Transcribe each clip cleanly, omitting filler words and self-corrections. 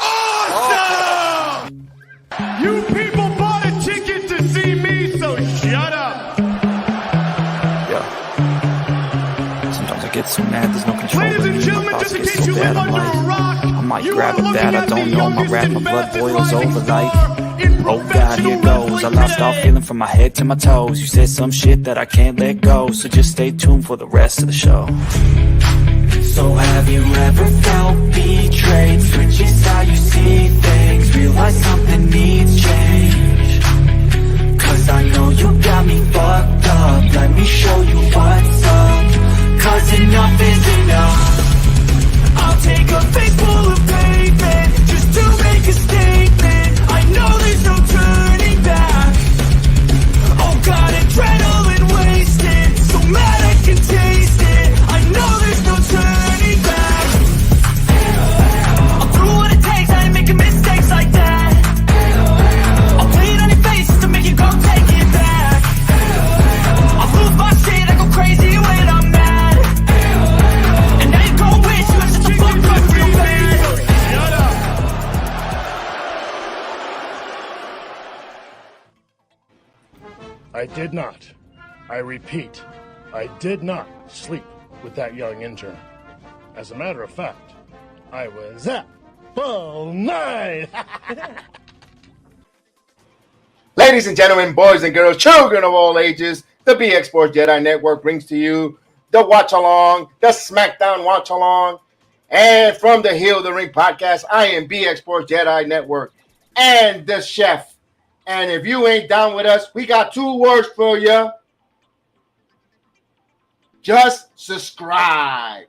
awesome! You people bought a ticket to see me, so shut up! Sometimes I get so mad, there's no control. Ladies and gentlemen, just in case you live under a rock, I might you grab are at that, I looking don't at the know. My youngest rap, my and blood fastest boils rising over like, star in oh God, here professional goes. I wrestling lost all today. feeling from my head to my toes. You said some shit that I can't let go, so just stay tuned for the rest of the show. So have you ever felt betrayed? Switches how you see things, realize something needs change. Cause I know you got me fucked up, let me show you what's up. Cause enough is enough. I'll take a face full of pavement just to make a statement. I know there's no turning back. Oh God, adrenaline wasted, so mad I can taste it. I know there's no turning back. I'll do what it takes, I ain't making mistakes like that. I'll play it on your face just to make you go take it back. I'll lose my shit, I go crazy when I'm mad. And now you gon' wish you had such a fucked up real man. Shut up! I did not. I repeat, I did not sleep with that young intern. As a matter of fact, I was up all night. Ladies and gentlemen, boys and girls, children of all ages, the BX Sports Jedi Network brings to you the Watch Along, the SmackDown Watch Along, and from the Heel of the Ring podcast, I am BX Sports Jedi Network and the chef. And if you ain't down with us, we got 2 words for you. Just subscribe.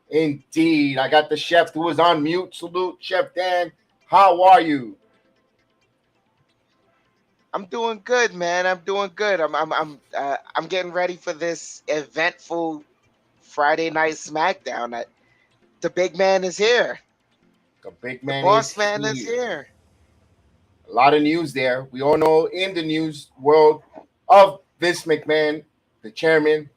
Indeed, I got the chef who is on mute. Salute, Chef Dan. How are you? I'm doing good, man. I'm doing good. I'm getting ready for this eventful Friday night SmackDown. The big man is here. The big The man boss man is here. A lot of news there. We all know in the news world of Vince McMahon, the chairman,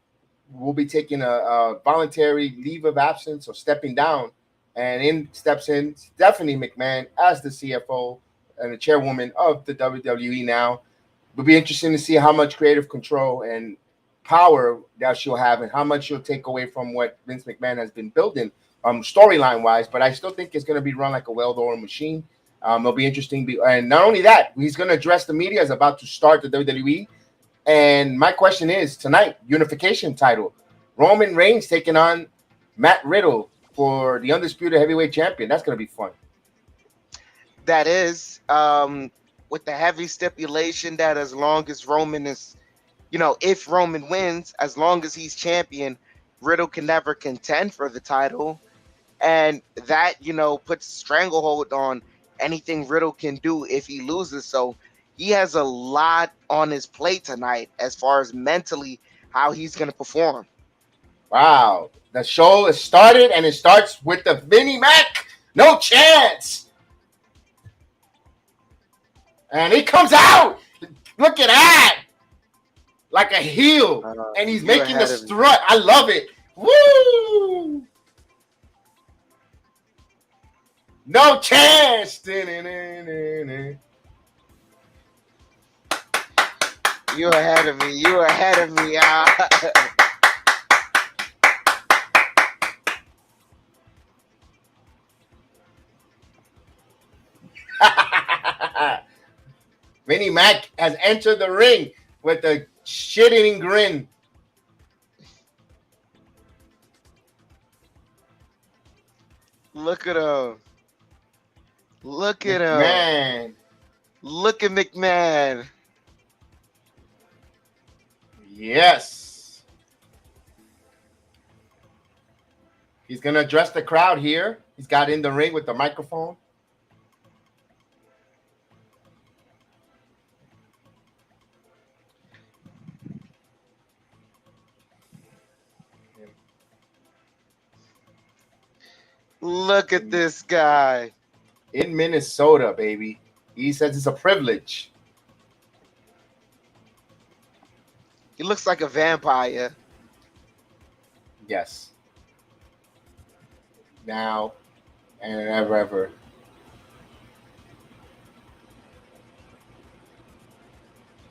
will be taking a voluntary leave of absence or stepping down. And in steps in Stephanie McMahon as the CFO and the chairwoman of the WWE now. It'll be interesting to see how much creative control and power that she'll have and how much she'll take away from what Vince McMahon has been building storyline-wise. But I still think it's going to be run like a well-oiled machine. It'll be interesting. And not only that, he's going to address the media as about to start the WWE. And my question is, tonight, unification title. Roman Reigns taking on Matt Riddle for the undisputed heavyweight champion. That's going to be fun. That is, with the heavy stipulation that as long as Roman is, if Roman wins, as long as he's champion, Riddle can never contend for the title. And that, puts a stranglehold on anything Riddle can do if he loses. So he has a lot on his plate tonight as far as mentally how he's going to perform. Wow. The show has started, and it starts with the Vinnie Mac. No chance. And he comes out. Look at that. Like a heel. And he's making the strut. I love it. Woo! No chance. You're ahead of me. You're ahead of me. Vinnie Mac has entered the ring with a shit-eating grin. Look at him. Look at him. Man. Look at McMahon. Yes. He's going to address the crowd here. He's got in the ring with the microphone. Look at this guy. In Minnesota, baby. He says it's a privilege. He looks like a vampire. Yes. Now and ever.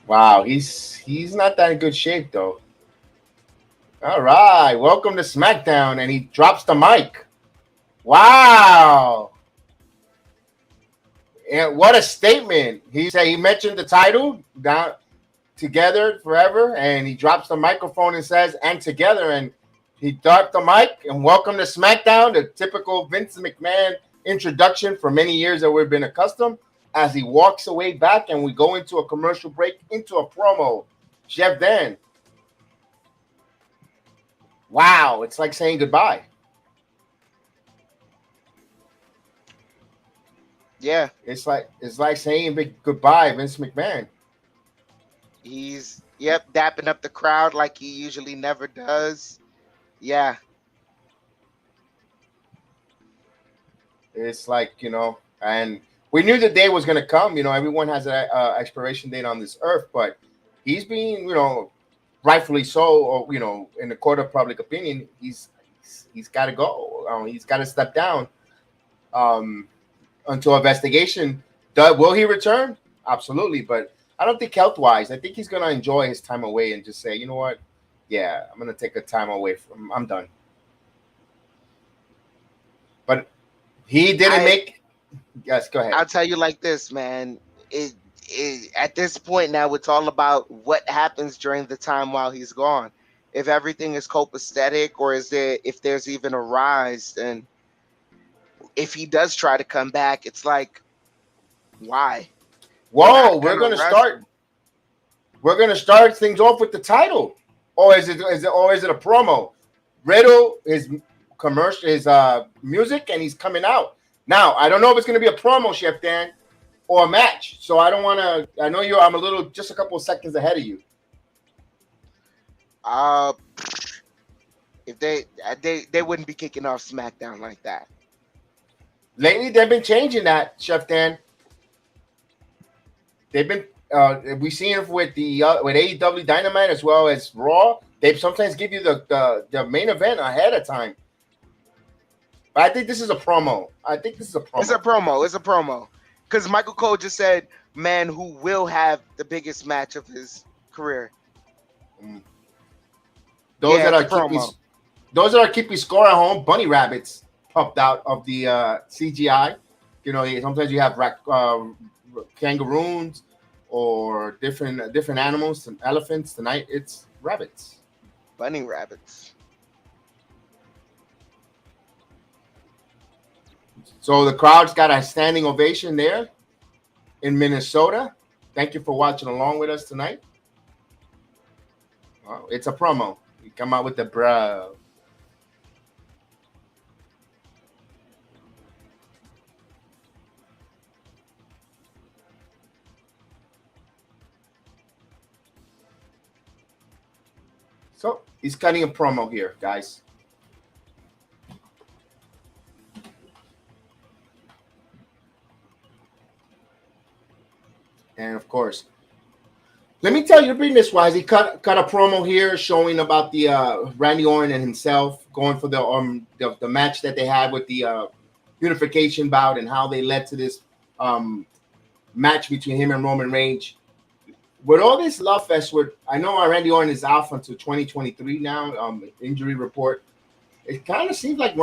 Wow, he's not that in good shape though. All right, welcome to SmackDown, and he drops the mic. Wow, and what a statement! He said he mentioned the title down together forever, and he drops the microphone and says "and together," and he dropped the mic and welcome to SmackDown, the typical Vince McMahon introduction for many years that we've been accustomed. As he walks away back, and we go into a commercial break, into a promo. Jeff Dan. Wow, it's like saying goodbye. Yeah, it's like saying big goodbye, Vince McMahon. he's dapping up the crowd like he usually never does. Yeah, It's like, and we knew the day was going to come. Everyone has an expiration date on this earth, but he's being, rightfully so, or in the court of public opinion, he's got to go. He's got to step down until investigation. Will he return? Absolutely, but I don't think health-wise. I think he's going to enjoy his time away and just say, you know what? Yeah, I'm going to take a time away from. I'm done. But he didn't make. Yes, go ahead. I'll tell you like this, man. At this point now, it's all about what happens during the time while he's gone. If everything is copacetic, or if there's even a rise, and if he does try to come back, it's like, why? Whoa, we're gonna start. We're gonna start things off with the title, or is it a promo? Riddle is commercial, his music, and he's coming out now. I don't know if it's gonna be a promo, Chef Dan, or a match. So I don't want to. I know I'm just a couple of seconds ahead of you. If they wouldn't be kicking off SmackDown like that. Lately, they've been changing that, Chef Dan. They've been. We've seen it with AEW Dynamite as well as Raw. They sometimes give you the main event ahead of time. But I think this is a promo. It's a promo. Because Michael Cole just said, "Man, who will have the biggest match of his career." Those that are keeping score at home, bunny rabbits popped out of the CGI. Sometimes you have kangaroos or different animals, and elephants. Tonight it's rabbits, bunny rabbits. So the crowd's got a standing ovation there in Minnesota. Thank you for watching along with us tonight. Wow, it's a promo. You come out with the bro. So he's cutting a promo here, guys. And of course, let me tell you business-wise, he cut a promo here showing about the Randy Orton and himself going for the match that they had with the unification bout, and how they led to this match between him and Roman Reigns. With all this love fest, I know Randy Orton is out until 2023 now. Injury report. It kind of seems like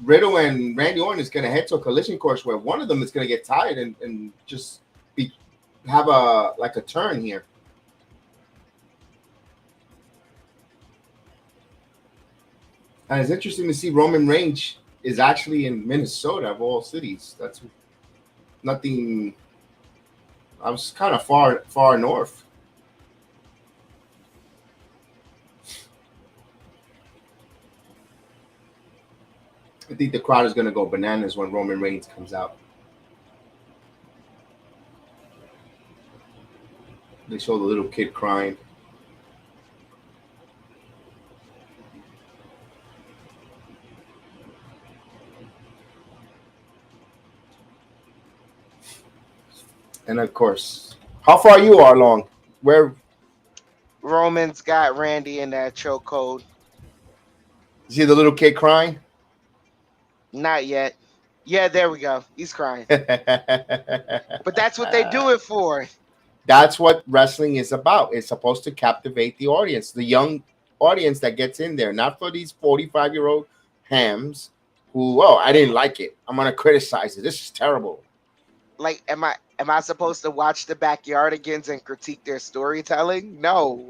Riddle and Randy Orton is going to head to a collision course where one of them is going to get tired and just have a turn here. And it's interesting to see Roman Reigns is actually in Minnesota of all cities. That's nothing. I was kind of far north. I think the crowd is going to go bananas when Roman Reigns comes out. They show the little kid crying. And of course, how far you are along? Where Roman's got Randy in that chokehold. You see the little kid crying? Not yet. Yeah, there we go. He's crying. But that's what they do it for. That's what wrestling is about. It's supposed to captivate the audience, the young audience that gets in there, not for these 45-year-old hams who, oh, I didn't like it, I'm gonna criticize it, this is terrible. Like, am I supposed to watch the Backyardigans and critique their storytelling? No.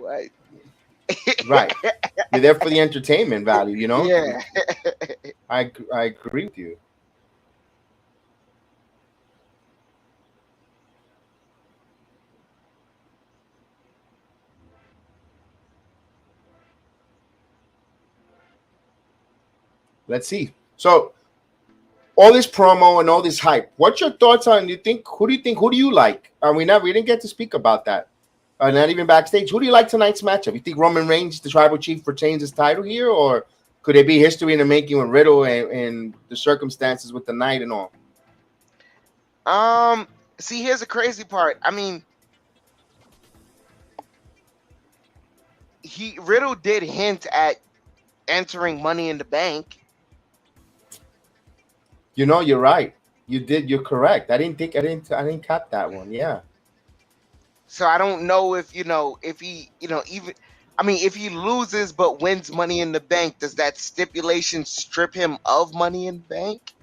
Right. You're there for the entertainment value, you know? Yeah. I agree with you. Let's see. So all this promo and all this hype, what's your thoughts on, who do you like? We didn't get to speak about that. Not even backstage. Who do you like tonight's matchup? You think Roman Reigns, the tribal chief, retains his title here, or could it be history in the making with Riddle and the circumstances with the night and all? See, here's the crazy part. I mean, Riddle did hint at entering Money in the Bank. You know, you're right. You're correct. I didn't cap that one. Yeah. So I don't know if he, even, I mean, if he loses but wins Money in the Bank, does that stipulation strip him of Money in the Bank?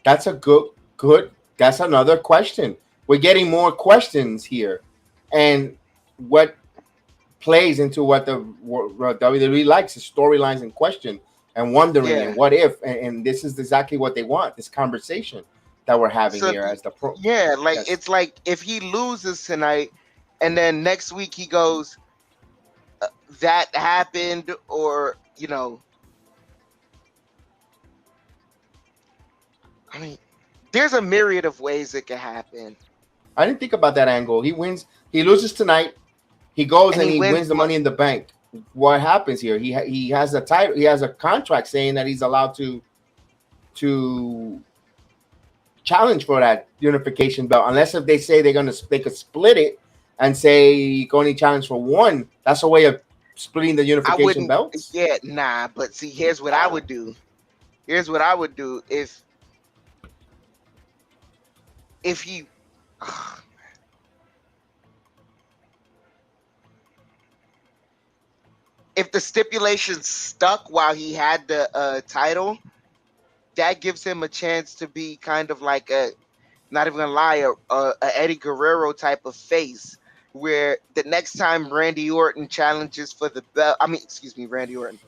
That's a good. That's another question. We're getting more questions here, and what plays into what the WWE likes is storylines in question and wondering and what if, and this is exactly what they want. This conversation that we're having here as the pro. Yeah, like it's like if he loses tonight, and then next week he goes, that happened, or I mean, there's a myriad of ways it could happen. I didn't think about that angle. He loses tonight. He goes and he wins the Money in the Bank. What happens here? He has a title. He has a contract saying that he's allowed to challenge for that unification belt, unless if they say they could split it and say you can only challenge for one. That's a way of splitting the unification belts. Yeah, nah. But see, here's what I would do. Here's what I would do if he. If the stipulation stuck while he had the title, that gives him a chance to be kind of like not even gonna lie, a Eddie Guerrero type of face, where the next time Randy Orton challenges for the belt, Randy Orton.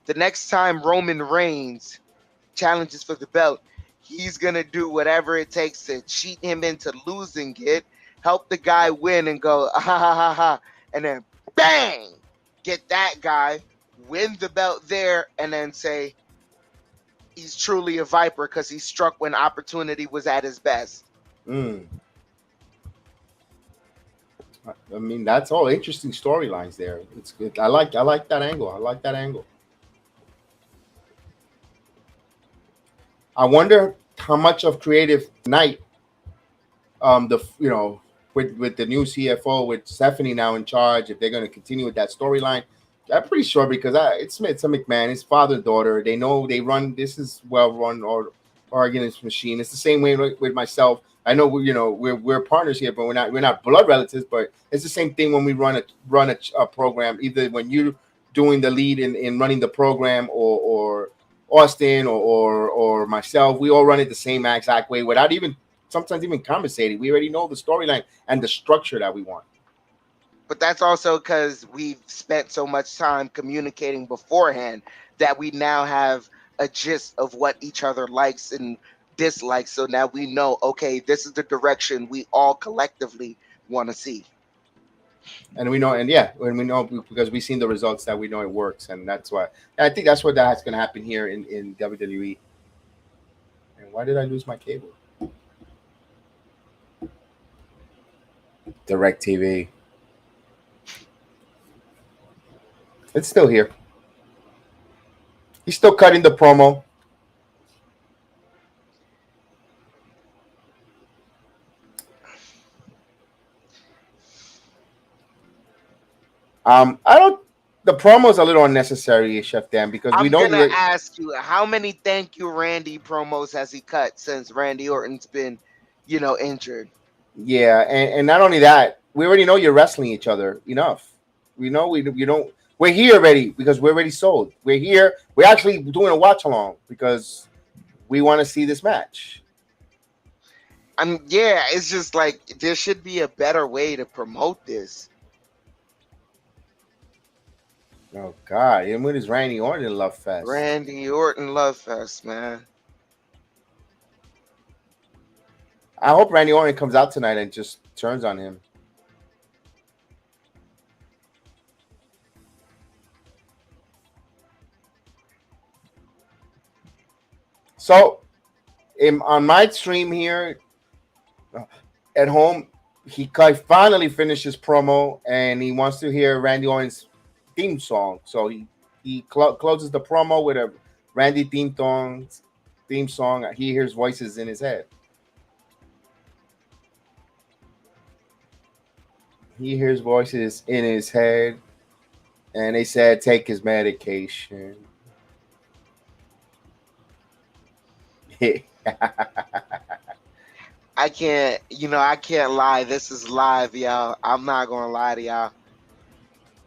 The next time Roman Reigns challenges for the belt, he's gonna do whatever it takes to cheat him into losing it, help the guy win, and go ha ha ha ha, and then bang, get that guy, win the belt there, and then say he's truly a Viper because he struck when opportunity was at his best. I mean, that's all interesting storylines there. It's good. I like that angle. I wonder how much of creative night, with the new CFO, with Stephanie now in charge, if they're going to continue with that storyline. I'm pretty sure because it's a McMahon, his father, daughter. They know they run. This is well-run or arguments machine. It's the same way with myself. I know we're partners here, but we're not blood relatives. But it's the same thing when we run a program. Either when you're doing the lead in running the program, or Austin or myself, we all run it the same exact way without sometimes even conversating. We already know the storyline and the structure that we want. But that's also because we've spent so much time communicating beforehand that we now have a gist of what each other likes and dislikes. So now we know, okay, this is the direction we all collectively want to see. And we know, when we know, because we've seen the results, that we know it works. And that's why I think that's what that's going to happen here in WWE. And why did I lose my cable? DirecTV. It's still here. He's still cutting the promo. The promo is a little unnecessary, Chef Dan, because we don't. I'm gonna ask you, how many thank you Randy promos has he cut since Randy Orton's been, injured? Yeah, and not only that, we already know you're wrestling each other enough. We know we don't. We're here already because we're already sold. We're here. We're actually doing a watch along because we want to see this match. Yeah, it's just like there should be a better way to promote this. Oh God! And with his Randy Orton love fest. Randy Orton love fest, man. I hope Randy Orton comes out tonight and just turns on him. So, on my stream here at home, he finally finished his promo and he wants to hear Randy Orton's theme song. So he closes the promo with a Randy theme song. He hears voices in his head. He hears voices in his head, and they said take his medication. I can't lie. This is live, y'all. I'm not gonna lie to y'all.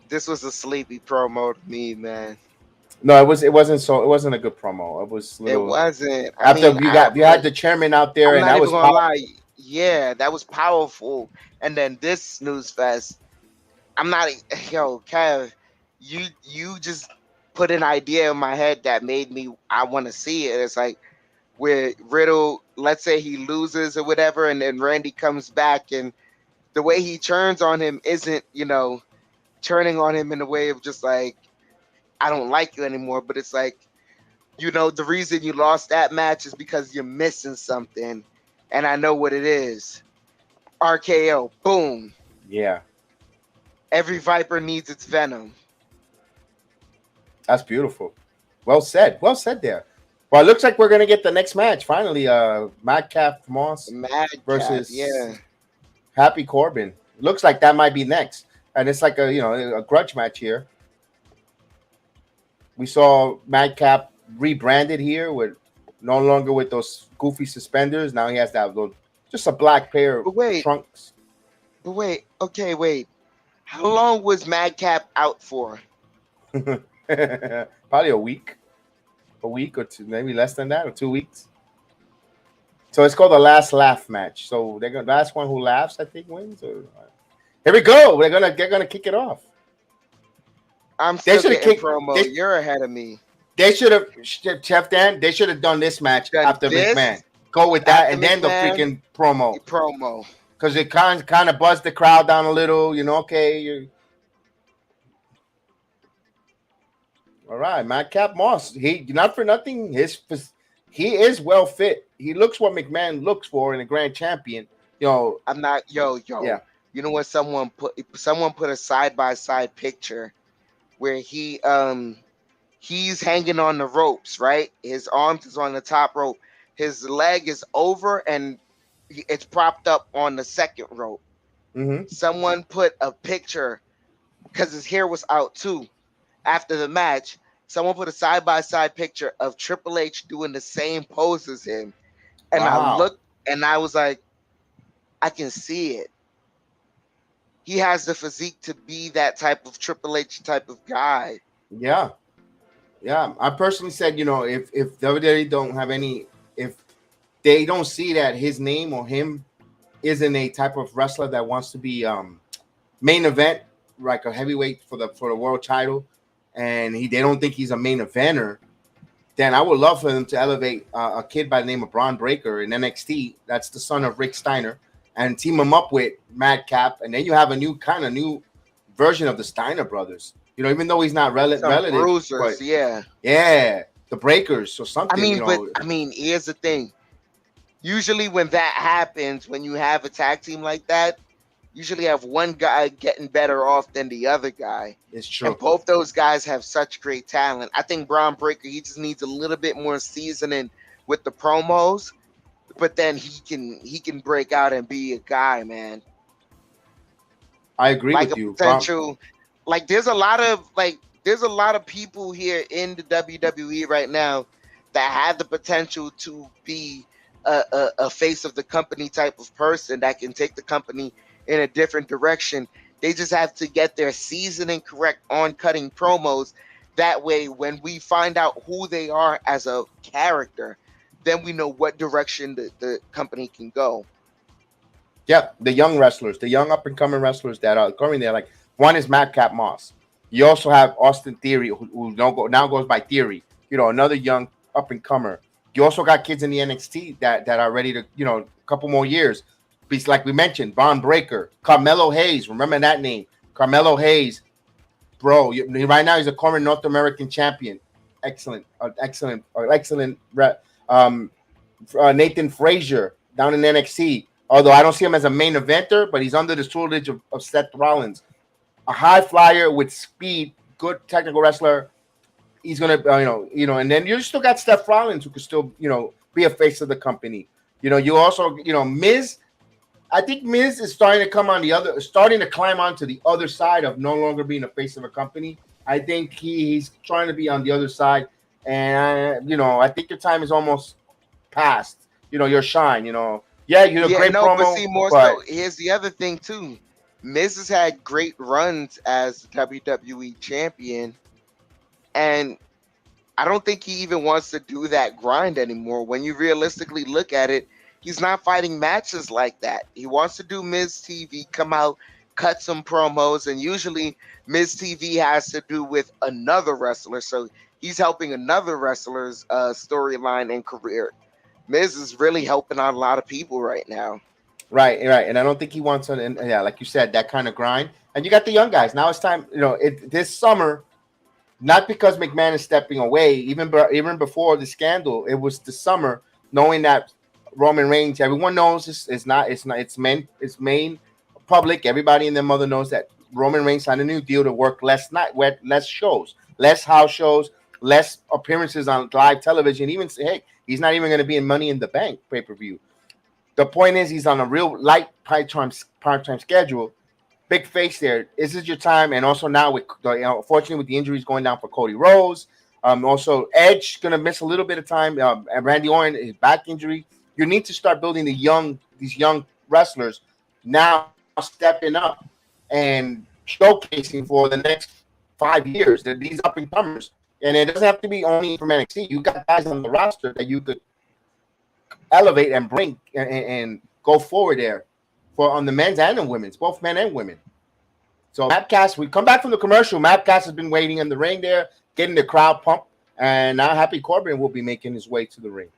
This was a sleepy promo to me, man. No, it wasn't a good promo. It was It wasn't. You had the chairman out there, I'm and not that even was gonna lie. Yeah, that was powerful. And then this snooze fest. I'm not Kev. You just put an idea in my head that made me I want to see it. It's like where Riddle, let's say he loses or whatever, and then Randy comes back, and the way he turns on him isn't, turning on him in a way of just like, I don't like you anymore, but it's like, the reason you lost that match is because you're missing something, and I know what it is. RKO, boom. Yeah. Every viper needs its venom. That's beautiful. Well said. Well said there. Well, it looks like we're gonna get the next match finally. Madcap Moss versus Happy Corbin. Looks like that might be next, and it's like a grudge match here. We saw Madcap rebranded here with no longer with those goofy suspenders. Now he has to have just a black pair of trunks. But wait. How long was Madcap out for? Probably a week or two, maybe less than that, or 2 weeks. So it's called the last laugh match. So the last one who laughs, I think, wins. Here we go. They're gonna kick it off. I'm still getting promo. You're ahead of me. They should have, Chef Dan. They should have done this match after McMahon. Go with that, and then the freaking promo. Because it kind of buzzed the crowd down a little. Okay. All right, Madcap Moss. He not for nothing. He is well fit. He looks what McMahon looks for in a grand champion. I'm not. Yeah. You know what? Someone put a side-by-side picture where he's hanging on the ropes, right? His arms is on the top rope. His leg is over and it's propped up on the second rope. Mm-hmm. Someone put a picture because his hair was out too. After the match, someone put a side-by-side picture of Triple H doing the same pose as him. And I looked and I was like, I can see it. He has the physique to be that type of Triple H type of guy. Yeah. I personally said, if WWE don't have if they don't see that his name or him isn't a type of wrestler that wants to be main event, like a heavyweight for the world title, and they don't think he's a main eventer, then I would love for them to elevate a kid by the name of Braun Breaker in NXT. That's the son of Rick Steiner, and team him up with Madcap, and then you have a new version of the Steiner brothers. Even though he's not relative, bruisers, yeah, the Breakers or something. Here's the thing. Usually, when that happens, when you have a tag team like that, usually have one guy getting better off than the other guy. It's true. And both those guys have such great talent. I think Braun Breaker, he just needs a little bit more seasoning with the promos, but then he can break out and be a guy, man. I agree with you. Potential, there's a lot of people here in the WWE right now that have the potential to be a face of the company type of person that can take the company in a different direction. They just have to get their seasoning correct on cutting promos. That way, when we find out who they are as a character, then we know what direction the company can go. Yeah, the young wrestlers, the young up-and-coming wrestlers that are coming there. Like, one is Madcap Moss. You also have Austin Theory, who now goes by Theory. You know, another young up-and-comer. You also got kids in the NXT that are ready to, you know, a couple more years. Like we mentioned, Von Breaker, Carmelo Hayes. Remember that name, Carmelo Hayes, bro. Right now he's a current North American champion. Excellent. Nathan Frazier down in NXT. Although I don't see him as a main eventer, but he's under the tutelage of Seth Rollins, a high flyer with speed, good technical wrestler. He's gonna, and then you still got Seth Rollins, who could still, be a face of the company. You also, Miz. I think Miz is starting to climb onto the other side of no longer being a face of a company. I think he's trying to be on the other side, and I think your time is almost past. Your shine. Yeah, you're a great promo. But see, so here's the other thing too. Miz has had great runs as WWE champion, and I don't think he even wants to do that grind anymore. When you realistically look at it, he's not fighting matches like that. He wants to do Miz TV, come out, cut some promos, and usually Miz TV has to do with another wrestler, so he's helping another wrestler's storyline and career. Miz is really helping out a lot of people right now. Right. And I don't think he wants to, and yeah, like you said, that kind of grind. And you got the young guys. Now it's time, this summer, not because McMahon is stepping away, even before the scandal, it was the summer, knowing that Roman Reigns, everyone knows it's main public. Everybody and their mother knows that Roman Reigns signed a new deal to work less shows, less house shows, less appearances on live television. Even say, hey, he's not even going to be in Money in the Bank pay-per-view. The point is, he's on a real light part-time schedule. Big face there. This is your time. And also now, unfortunately, with the injuries going down for Cody Rhodes, also Edge going to miss a little bit of time. And Randy Orton, his back injury. You need to start building these young wrestlers now, stepping up and showcasing for the next 5 years. That these up-and-comers. And it doesn't have to be only from NXT. You got guys on the roster that you could elevate and bring and go forward there on the men's and the women's, both men and women. So Matt Cass, we come back from the commercial. Matt Cass has been waiting in the ring there, getting the crowd pumped, and now Happy Corbin will be making his way to the ring.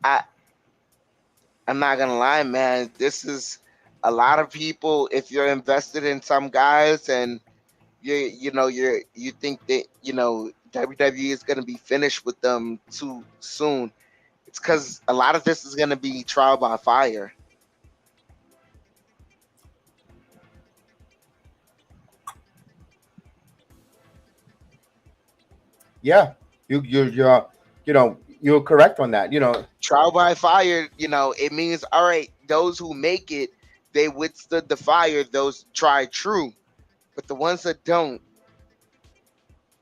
I'm not gonna lie, man. This is a lot of people. If you're invested in some guys and you think that WWE is gonna be finished with them too soon, it's because a lot of this is gonna be trial by fire. Yeah, you're correct on that. Trial by fire. It means, all right, those who make it, they withstood the fire. Those tried true, but the ones that don't,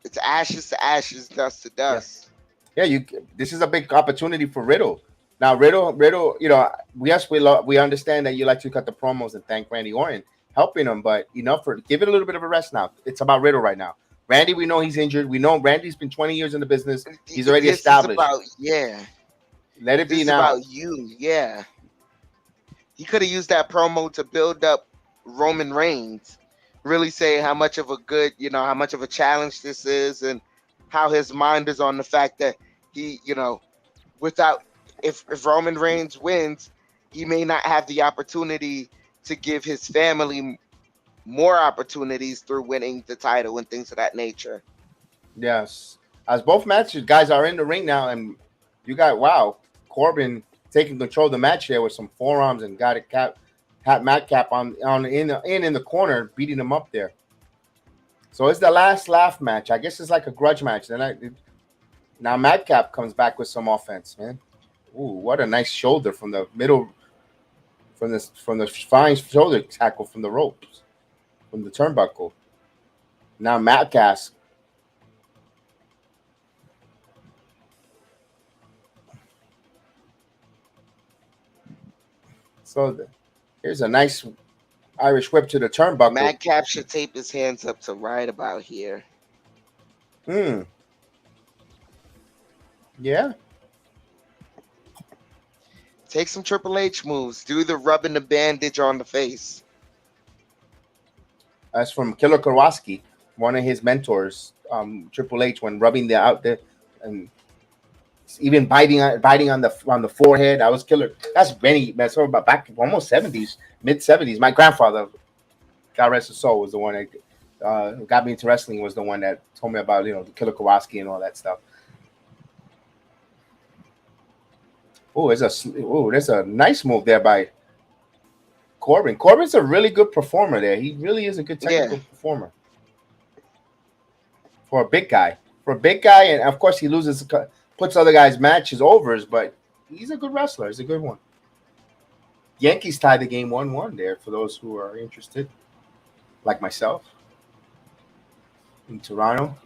it's ashes to ashes, dust to dust. Yeah, this is a big opportunity for Riddle. Now, Riddle, we understand that you like to cut the promos and thank Randy Orton helping him, but give it a little bit of a rest now. It's about Riddle right now. Randy, we know he's injured. We know Randy's been 20 years in the business. He's already established. Let it be now. About you, yeah. He could have used that promo to build up Roman Reigns, really say how much of a challenge this is, and how his mind is on the fact that he, if Roman Reigns wins, he may not have the opportunity to give his family more opportunities through winning the title and things of that nature. Yes. As both matches, guys are in the ring now, and you got, Corbin taking control of the match here with some forearms and got Madcap in the corner, beating him up there. So it's the last laugh match. I guess it's like a grudge match. Now Madcap comes back with some offense, man. Ooh, what a nice shoulder from the middle, from the fine shoulder tackle from the ropes, from the turnbuckle. Now Madcap. So here's a nice Irish whip to the turnbuckle. Madcap should tape his hands up to right about here. Yeah. Take some Triple H moves. Do the rubbing the bandage on the face. That's from Killer Kowalski, one of his mentors, Triple H, when rubbing the out there and even biting on the forehead. That was Killer. That's about back almost 70s, mid 70s. My grandfather, God rest his soul, was the one that got me into wrestling. Was the one that told me about the Killer Kowalski and all that stuff. There's a nice move there by Corbin. Corbin's a really good performer there. He really is a good technical performer for a big guy. And of course he puts other guys' matches overs, but he's a good wrestler. He's a good one. Yankees tied the game 1-1 there for those who are interested, like myself, in Toronto.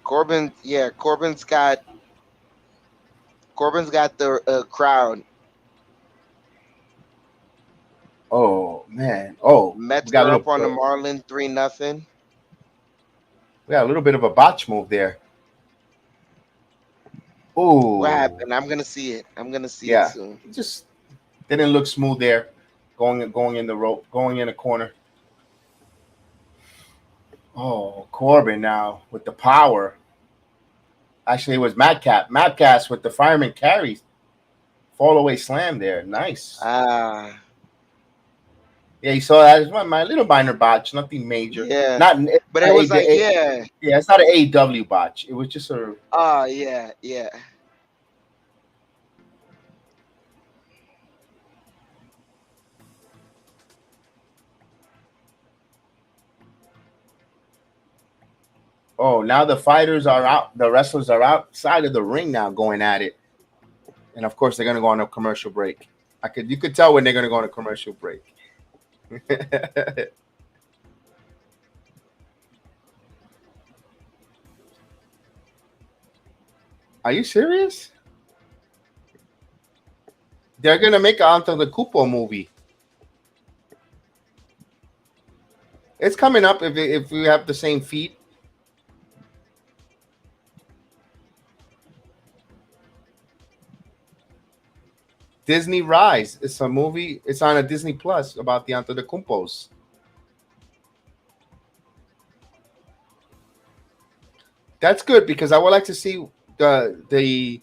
Corbin's got the crowd. Oh man! Oh, Mets got up on the Marlin 3-0. We got a little bit of a botch move there. Oh, what happened? I'm gonna see it. It soon. It just didn't look smooth there, going in the rope, going in the corner. Oh, Corbin now with the power. Actually, it was Madcap with the fireman carry, fall away slam there. Nice. Yeah, you saw that. It's my little minor botch, nothing major. Yeah, but it was it's not an AEW botch. It was just a. Oh yeah. Oh, now the fighters are out. The wrestlers are outside of the ring now, going at it, and of course they're going to go on a commercial break. You could tell when they're going to go on a commercial break. Are you serious? They're gonna make an Antetokounmpo movie. It's coming up if we have the same feet. Disney Rise. It's a movie. It's on a Disney Plus about the Antetokounmpos. That's good because I would like to see the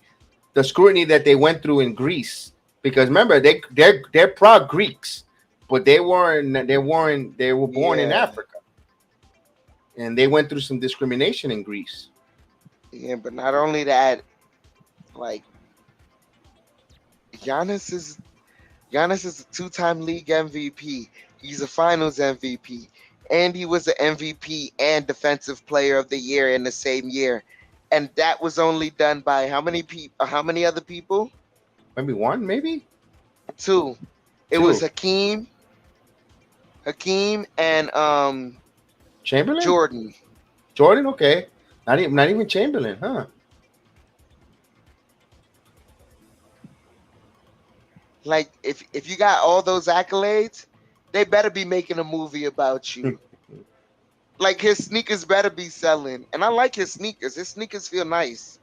scrutiny that they went through in Greece. Because remember, they're proud Greeks, but they were born in Africa, and they went through some discrimination in Greece. Yeah, but not only that, like Giannis is a two-time league MVP. He's a Finals MVP, and he was the MVP and Defensive Player of the Year in the same year. And that was only done by how many people? How many other people? Maybe one, maybe two. It was Hakeem, and Chamberlain. Jordan, okay. Not even Chamberlain, huh? Like if you got all those accolades, they better be making a movie about you. Like his sneakers better be selling, and I like his sneakers. His sneakers feel nice.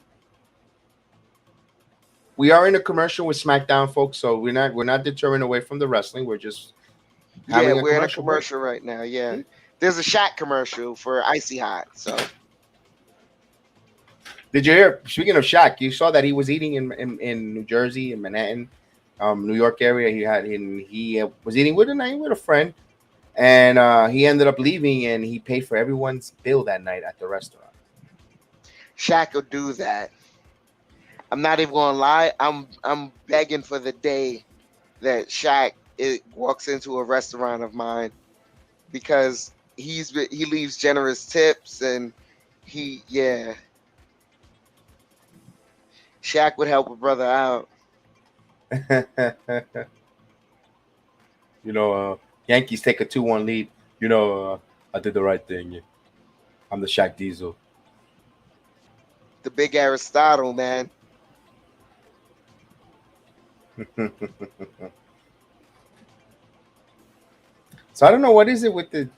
We are in a commercial with SmackDown, folks, so we're not deterring away from the wrestling. We're just we're in a commercial right now. Yeah, there's a Shaq commercial for Icy Hot. So, did you hear? Speaking of Shaq, you saw that he was eating in New Jersey, in Manhattan, New York area. He was eating with a friend, and he ended up leaving, and he paid for everyone's bill that night at the restaurant. Shaq will do that. I'm not even gonna lie. I'm begging for the day that Shaq walks into a restaurant of mine, because he leaves generous tips, and Shaq would help a brother out. Yankees take a 2-1 lead. I did the right thing. I'm the Shaq Diesel. The big Aristotle, man. So I don't know what is it with the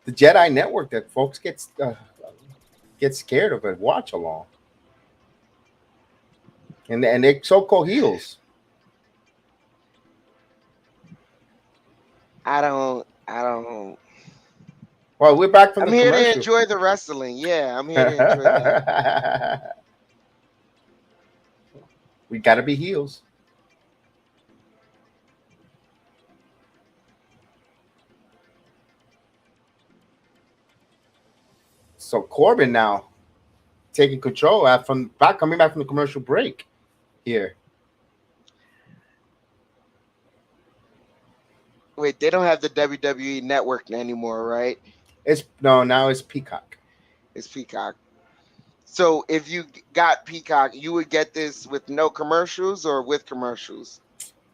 JEDI network that folks get scared of a watch along, and they're so-called heels. I don't. Well, we're back from I'm the here to commercial. enjoy the wrestling. Yeah, I'm here to enjoy that. We got to be heels. So Corbin now taking control coming back from the commercial break here. Wait, they don't have the WWE network anymore, right? Now it's Peacock. It's Peacock. So if you got Peacock, you would get this with no commercials or with commercials?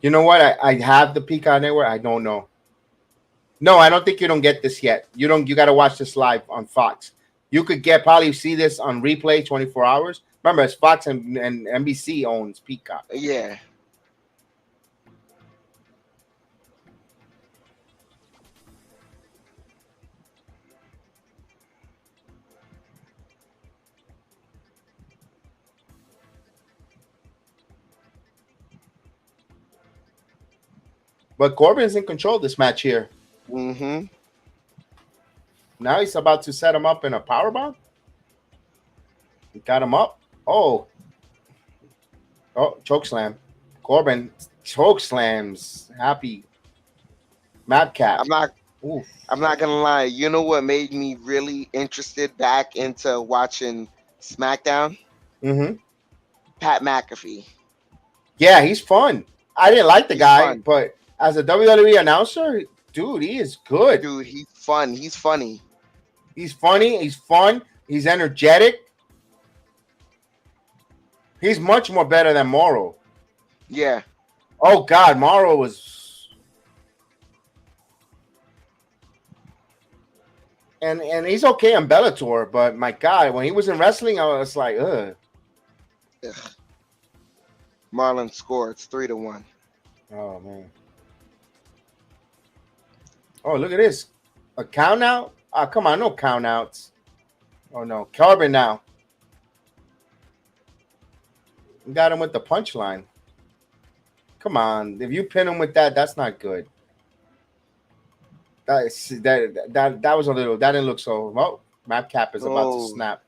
You know what? I have the Peacock network. I don't know. No, I don't think you don't get this yet. You got to watch this live on Fox. You could probably see this on replay 24 hours. Remember, it's Fox and NBC owns Peacock. Yeah. But Corbin's in control of this match here. Mm-hmm. Now he's about to set him up in a powerbomb. He got him up. Oh, chokeslam. Corbin chokeslams. Happy. Madcap. I'm not gonna lie. You know what made me really interested back into watching SmackDown? Mm-hmm. Pat McAfee. Yeah, he's fun. I didn't like the guy, but as a WWE announcer, dude, he is good. Dude, he's fun. He's funny. He's funny. He's fun. He's energetic. He's much more better than Morrow. Yeah. Oh, God. Morrow was... And he's okay on Bellator, but my God, when he was in wrestling, I was like, ugh. Marlon scored. It's 3-1. Oh, man. Oh, look at this. A count out? Oh, come on. No count outs. Oh, no. Corbin now. Got him with the punchline. Come on. If you pin him with that, that's not good. That was a little... That didn't look so... Oh, Madcap is about to snap.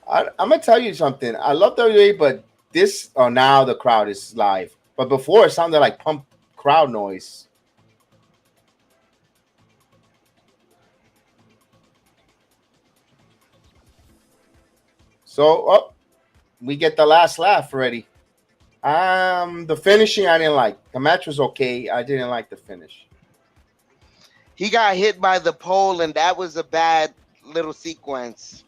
I'm going to tell you something. I love WWE, but this... Oh, now the crowd is live. But before, it sounded like pump crowd noise. So, we get the last laugh already. The finishing I didn't like. The match was okay. I didn't like the finish. He got hit by the pole, and that was a bad little sequence.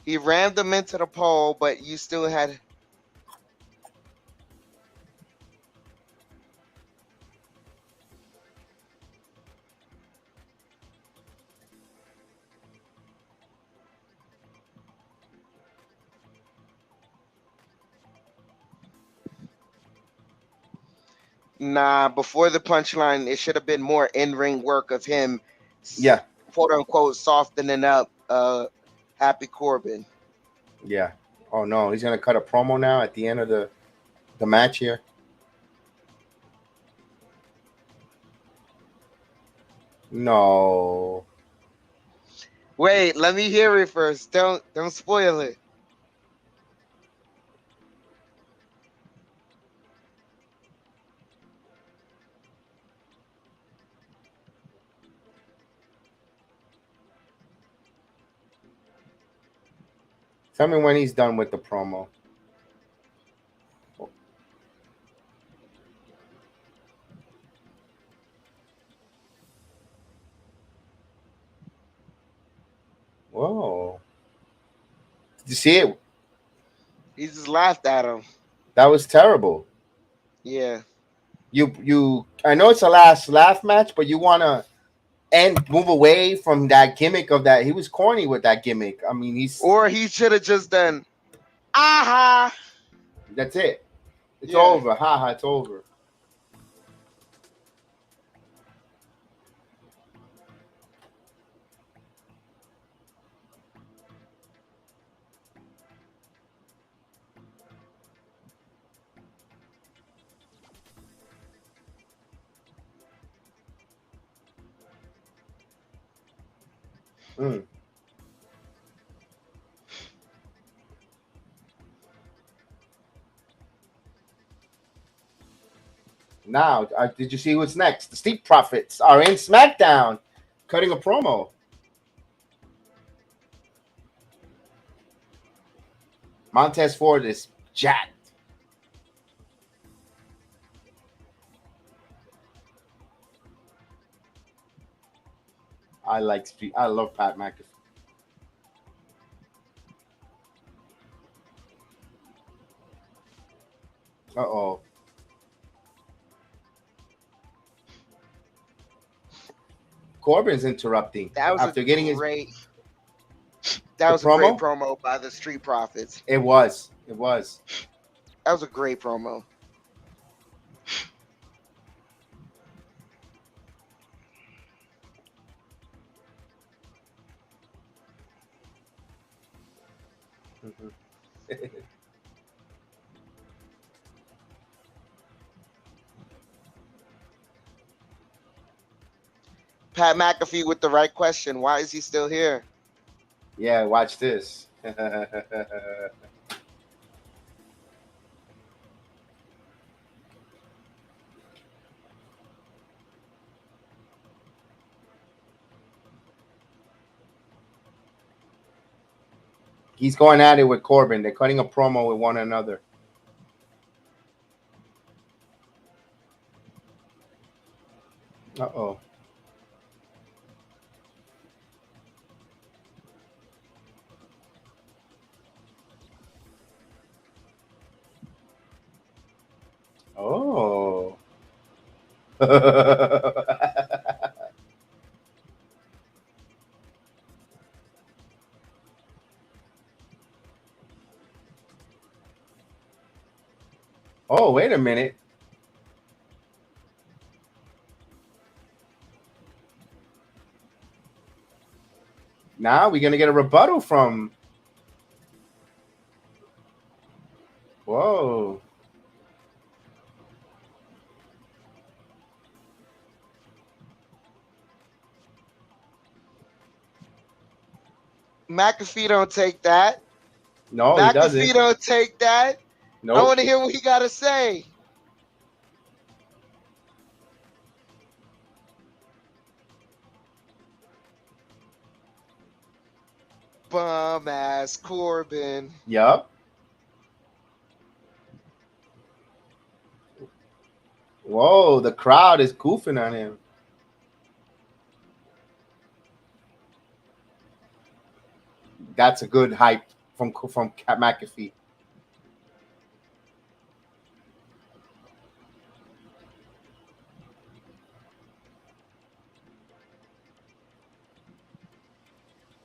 He rammed him into the pole, but you still had... Nah, before the punchline, it should have been more in-ring work of him, quote unquote, softening up Happy Corbin. Yeah. Oh no, he's gonna cut a promo now at the end of the match here. No. Wait, let me hear it first. Don't spoil it. Tell me when he's done with the promo. Whoa. Did you see it? He just laughed at him. That was terrible. Yeah. I know it's a last laugh match, but you wanna and move away from that gimmick of that. He was corny with that gimmick. I mean, he should have just done, aha. That's it. It's Yeah. over. Ha, it's over. Now, did you see what's next? The Street Profits are in SmackDown, cutting a promo. Montez Ford is jacked. I love Pat McAfee. Uh-oh. Corbin's interrupting. That was after getting great. That was a great promo by the Street Profits. It was. That was a great promo. Pat McAfee with the right question. Why is he still here? Yeah, watch this. He's going at it with Corbin. They're cutting a promo with one another. Uh-oh. Oh. Oh, wait a minute. Now we're going to get a rebuttal from... Whoa. McAfee don't take that. No, McAfee he doesn't. McAfee don't take that. Nope. I want to hear what he got to say. Bum ass Corbin. Yup. Whoa, the crowd is goofing on him. That's a good hype from McAfee.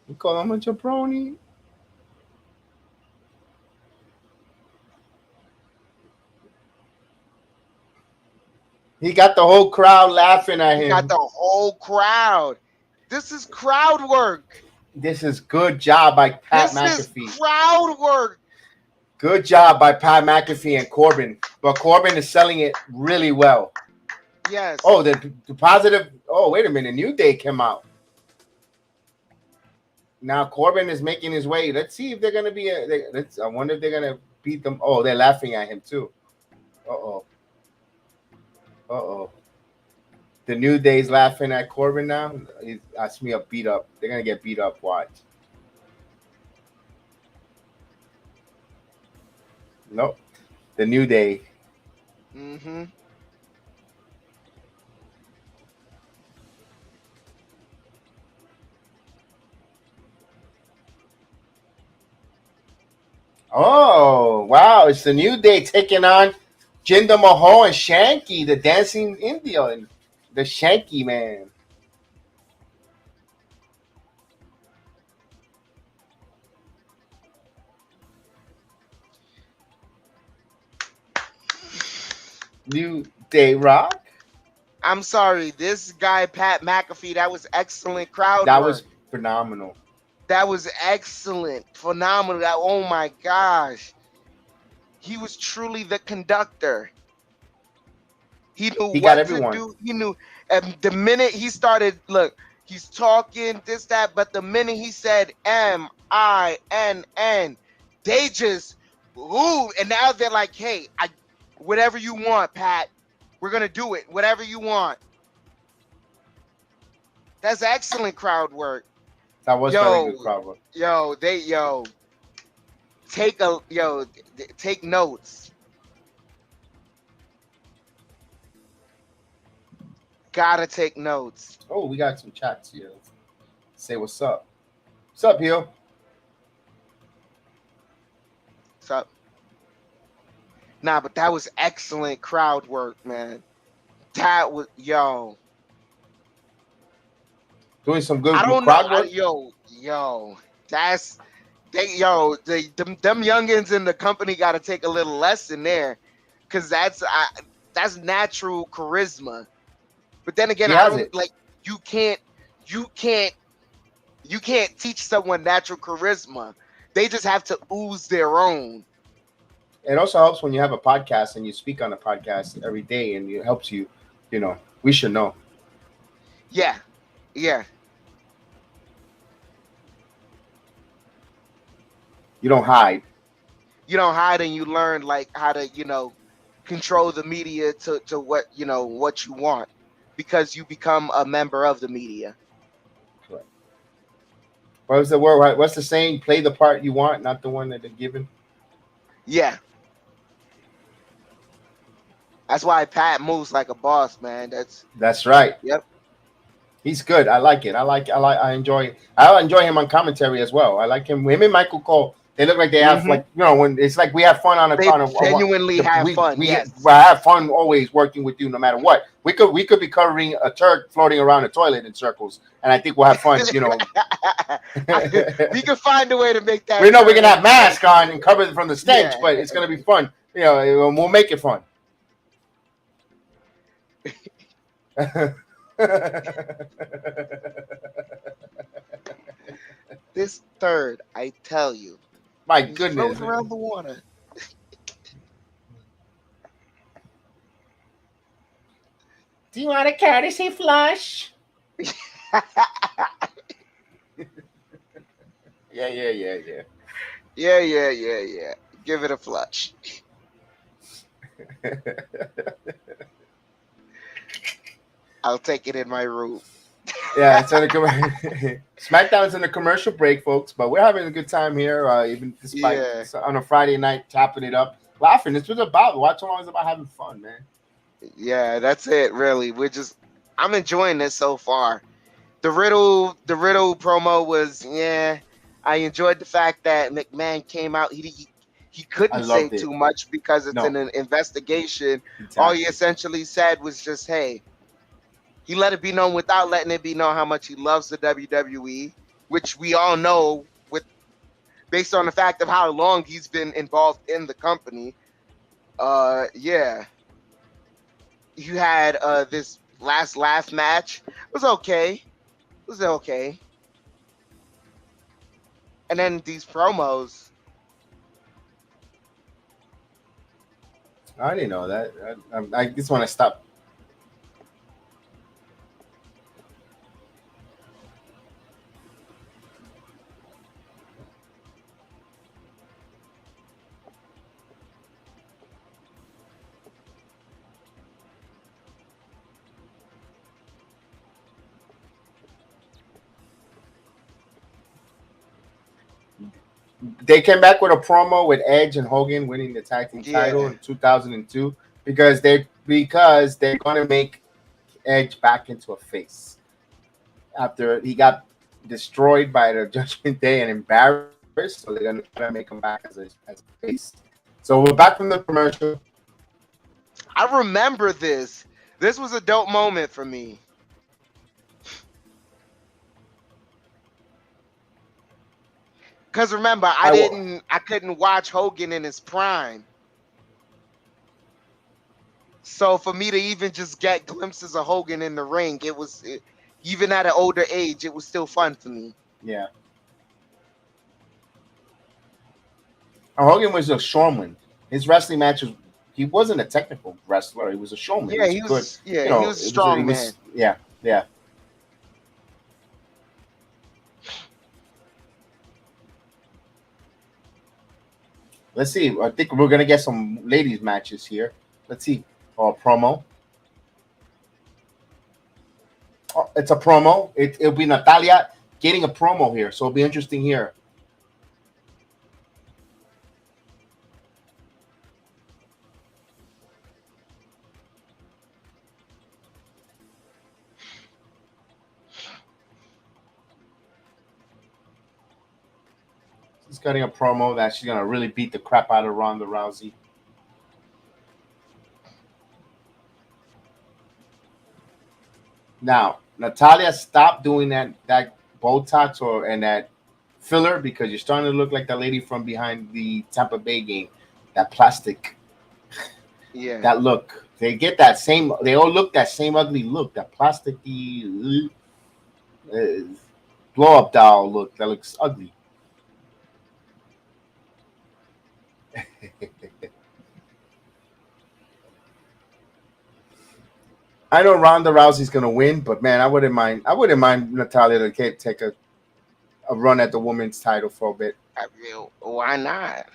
You call him a jabroni? He got the whole crowd laughing at him. He got the whole crowd. This is crowd work. This is good job by Pat McAfee. This is crowd work. Good job by Pat McAfee and Corbin. But Corbin is selling it really well. Yes. Oh, the positive. Oh, wait a minute. New Day came out. Now Corbin is making his way. Let's see if they're going to be. I wonder if they're going to beat them. Oh, they're laughing at him too. Uh-oh. Uh-oh. The New Day's laughing at Corbin now. He's asked me a beat up. They're going to get beat up. Watch. Nope. The New Day. Mm-hmm. Oh, wow. It's the New Day taking on Jinder Mahal and Shanky, the dancing Indian, the Shanky man. New Day Rock. I'm sorry, this guy Pat McAfee. That was excellent crowd That work. was phenomenal. That was excellent, phenomenal. Oh my gosh, he was truly the conductor. He knew He got what to everyone. do. He knew, and the minute he started, look, he's talking this, that, but the minute he said MINN, they just ooh, and now they're like, hey, whatever you want, Pat, we're gonna do it. Whatever you want. That's excellent crowd work. That was very good crowd work. Take notes. Gotta take notes. Oh, we got some chats here. Say what's up. What's up, Hill? What's up? Nah, but that was excellent crowd work, man. That was Doing some good I don't crowd know. work. That's them youngins in the company got to take a little lesson there, because that's natural charisma. But then again, I don't like you can't teach someone natural charisma. They just have to ooze their own. It also helps when you have a podcast and you speak on a podcast every day, and it helps you. We should know. Yeah. You don't hide. You don't hide, and you learn like how to control the media to what what you want, because you become a member of the media. Correct. What was the word? What's the saying? Play the part you want, not the one that they're given. Yeah. That's why Pat moves like a boss, man. That's right. Yep. He's good. I like it. I enjoy him on commentary as well. I like him. Him and Michael Cole. They look like they have when it's like we have fun on a. They genuinely have fun. Yes. I have fun always working with you, no matter what. We could be covering a turd floating around a toilet in circles, and I think we'll have fun. We can find a way to make that. We know we can have masks on and cover it from the stench, but it's gonna be fun. We'll make it fun. This third, I tell you. My goodness. Floating around the water. Do you want a courtesy flush? Yeah. Yeah. Give it a flush. I'll take it in my room. Yeah, it's on SmackDown's in the commercial break, folks, but we're having a good time here, even despite on a Friday night, tapping it up, laughing. This was about Watch Along is about having fun, man. Yeah, that's it. Really, I'm enjoying this so far. The Riddle promo was I enjoyed the fact that McMahon came out. He couldn't say too much because it's an investigation. Exactly. All he essentially said was just, hey. He let it be known without letting it be known how much he loves the WWE, which we all know based on the fact of how long he's been involved in the company. You had this last laugh match. It was okay. And then these promos. I didn't know that. I just want to stop. They came back with a promo with Edge and Hogan winning the tag team title in 2002 because they're going to make Edge back into a face after he got destroyed by the Judgment Day and embarrassed. So they're going to try to make him back as a face. So we're back from the commercial. I remember this. This was a dope moment for me. Because remember, I couldn't watch Hogan in his prime. So for me to even just get glimpses of Hogan in the ring, even at an older age, it was still fun for me. Yeah. Hogan was a showman. His wrestling matches, he wasn't a technical wrestler. He was a showman. Yeah, He was good. Yeah, You know, he was a strong man. Yeah, yeah. Let's see. I think we're gonna get some ladies matches here. Let's see. Oh, promo. Oh, it's a promo. It'll be Natalia getting a promo here, so it'll be interesting here. She's cutting a promo that she's gonna really beat the crap out of Ronda Rousey. Now, Natalia, stop doing that Botox and that filler because you're starting to look like the lady from behind the Tampa Bay game. That plastic. Yeah. That look. They get that same. They all look that same ugly look. That plasticky blow up doll look. That looks ugly. I know Ronda Rousey's gonna win, but man, I wouldn't mind Natalia to take a run at the women's title for a bit. I mean, why not?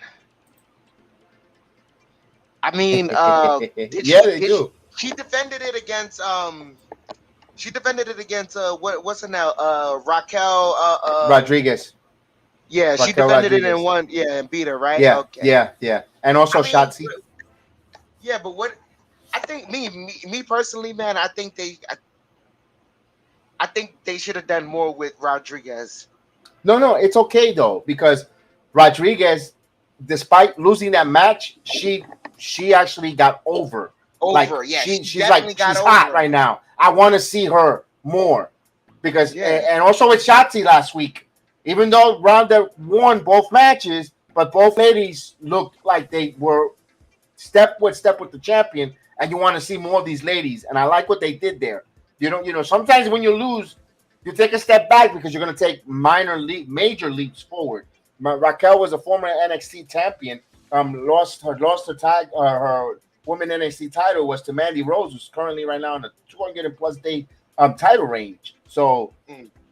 I mean, they do. She defended it against what's her now? Raquel Rodriguez. Yeah, Raquel she defended Rodriguez. it in one, and beat her, right? Yeah, okay. yeah. And also Shotzi. Yeah, but what I think me personally, man, I think they should have done more with Rodriguez. No, it's okay though, because Rodriguez, despite losing that match, she actually got over. She's hot right now. I want to see her more because and also with Shotzi last week, even though Ronda won both matches, but both ladies looked like they were step with the champion, and you want to see more of these ladies, and I like what they did there. You know, sometimes when you lose, you take a step back because you're going to take major leaps forward. Raquel was a former NXT champion. Lost her tag. Her women NXT title was to Mandy Rose, who's currently right now in the 200+ day title range. So,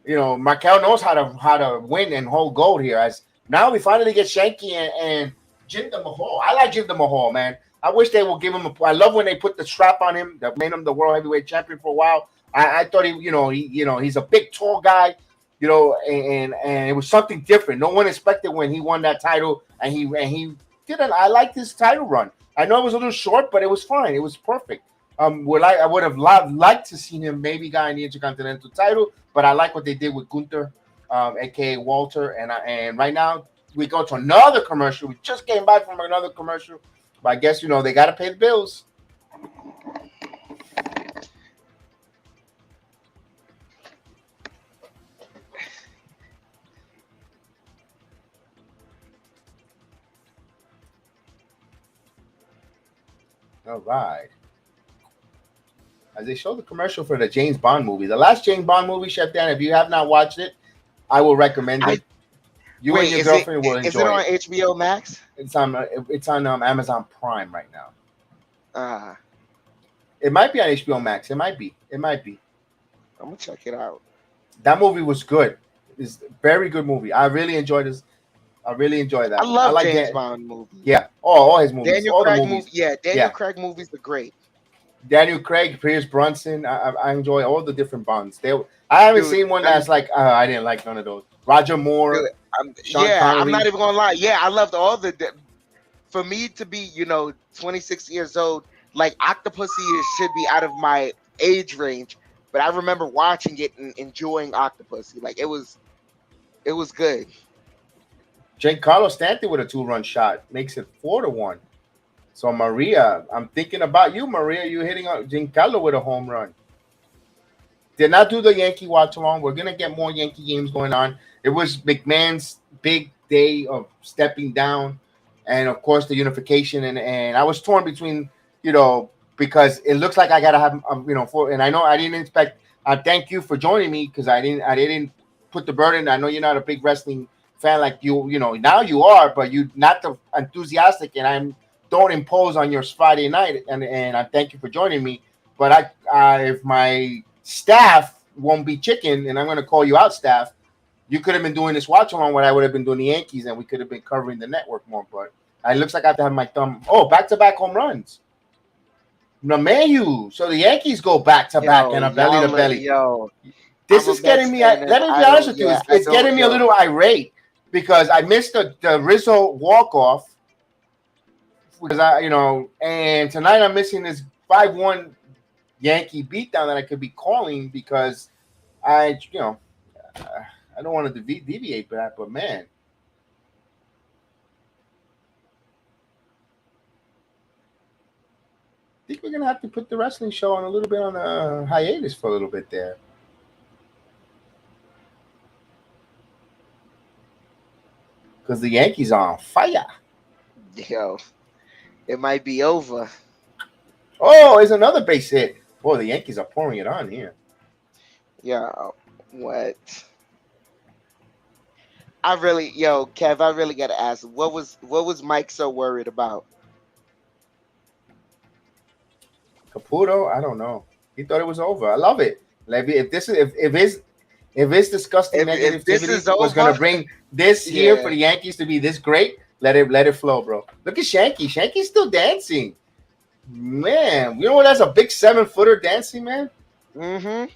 Raquel knows how to win and hold gold here. As now we finally get Shanky and Jinder Mahal. I like Jinder Mahal, man. I wish they will give him I love when they put the strap on him that made him the world heavyweight champion for a while. I thought he's a big tall guy, and it was something different. No one expected when he won that title, and he didn't. I liked his title run. I know it was a little short, but it was fine. It was perfect. I would have liked to see him maybe got in the Intercontinental title, but I like what they did with Gunther, aka Walter, and right now we go to another commercial. We just came back from another commercial, but I guess they got to pay the bills. All right. As they show the commercial for the James Bond movie, the last James Bond movie, Chef Dan, if you have not watched it, I will recommend it. And your girlfriend will enjoy it. Is it on HBO Max? It's on Amazon Prime right now. It might be on HBO Max. It might be. I'm gonna check it out. That movie was good. It's a very good movie. I really enjoyed this. I really enjoy that. I love James Bond movies. Yeah, all his movies. Daniel Craig movies are great. Daniel Craig, Pierce Brosnan. I enjoy all the different Bonds. I haven't seen one that's like I didn't like none of those. Roger Moore. Sean Connery. I'm not even gonna lie. Yeah, I loved all the. For me to be 26 years old, like Octopussy should be out of my age range, but I remember watching it and enjoying Octopussy. Like it was good. Giancarlo Stanton with a 2-run shot makes it 4-1. So Maria, I'm thinking about you, Maria. You hitting Giancarlo with a home run. Did not do the Yankee watch along. We're gonna get more Yankee games going on. It was McMahon's big day of stepping down, and of course the unification. And I was torn between because it looks like I gotta have and I know I didn't expect. Thank you for joining me because I didn't put the burden. I know you're not a big wrestling fan like now you are, but you not the enthusiastic, and don't impose on your Friday night, and I thank you for joining me. But if my staff won't be chicken, and I'm going to call you out, staff, you could have been doing this watch along what I would have been doing the Yankees, and we could have been covering the network more. But it looks like I have to have my thumb. Oh, back-to-back home runs. LeMahieu. So the Yankees go back-to-back and a belly-to-belly. This is getting me. Let me be honest with you. It's getting me a little irate because I missed the Rizzo walk-off. Because and tonight I'm missing this 5-1 Yankee beatdown that I could be calling because I don't want to deviate from that, but man, I think we're gonna have to put the wrestling show on a little bit on a hiatus for a little bit there. Because the Yankees are on fire. Yo, it might be over. Oh, it's another base hit. Boy, the Yankees are pouring it on here. Yeah, what? Kev, I really gotta ask, what was Mike so worried about? Caputo, I don't know. He thought it was over. I love it. Like if his disgusting negativity was gonna bring this here for the Yankees to be this great, let it flow, bro. Look at Shanky. Shanky's still dancing. Man, you know what? That's a big 7-footer dancing, man. Mm-hmm.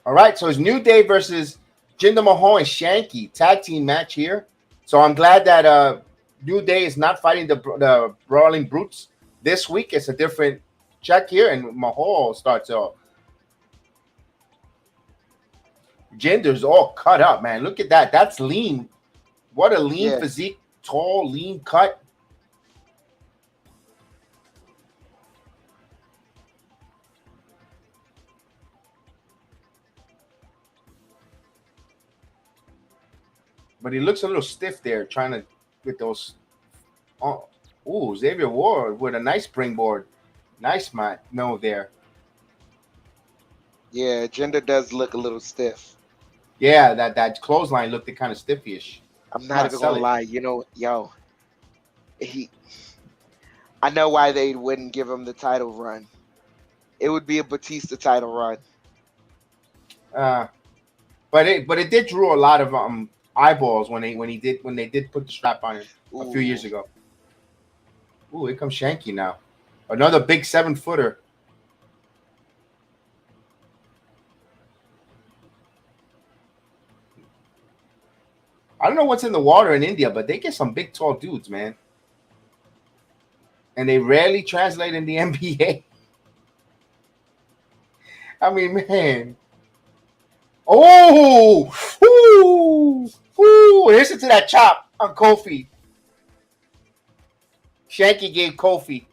All right, so it's New Day versus Jinder Mahal and Shanky tag team match here. So I'm glad that New Day is not fighting the Brawling Brutes this week. It's a different check here, and Mahal starts off. Jinder's all cut up, man. Look at that. That's lean. What a lean physique, tall, lean cut. But he looks a little stiff there, trying to with those. Oh, Xavier Ward with a nice springboard. Nice no there. Yeah, Jinder does look a little stiff. Yeah, that clothesline looked kind of stiffish. I'm not even gonna lie. I know why they wouldn't give him the title run. It would be a Batista title run. But it did draw a lot of eyeballs when they did put the strap on him a few years ago. Ooh, here comes Shanky now. Another big 7-footer. I don't know what's in the water in India, but they get some big, tall dudes, man. And they rarely translate in the NBA. I mean, man. Oh! Ooh! Listen to that chop on Kofi. Shanky gave Kofi.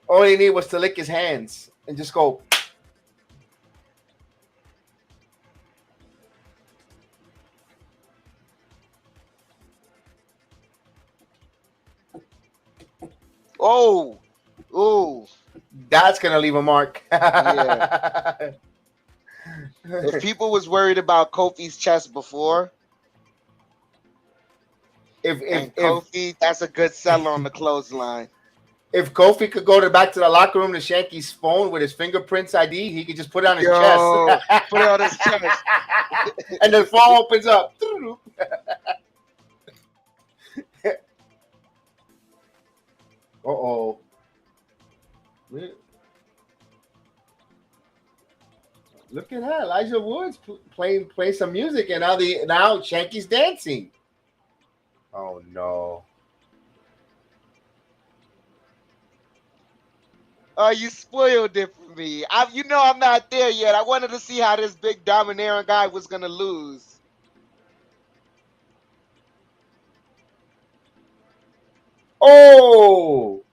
All he needed was to lick his hands and just go. Oh, ooh. That's going to leave a mark. Yeah. If people was worried about Kofi's chest before, if Kofi, that's a good seller on the clothesline. If Kofi could go back to the locker room to Shanky's phone with his fingerprints ID, he could just put it on his chest. Put it on his chest. And the phone opens up. Uh-oh. Look at that. Elijah Woods playing some music, and now Shanky's dancing. Oh, no. Oh, you spoiled it for me. I'm not there yet. I wanted to see how this big domineering guy was going to lose. Oh!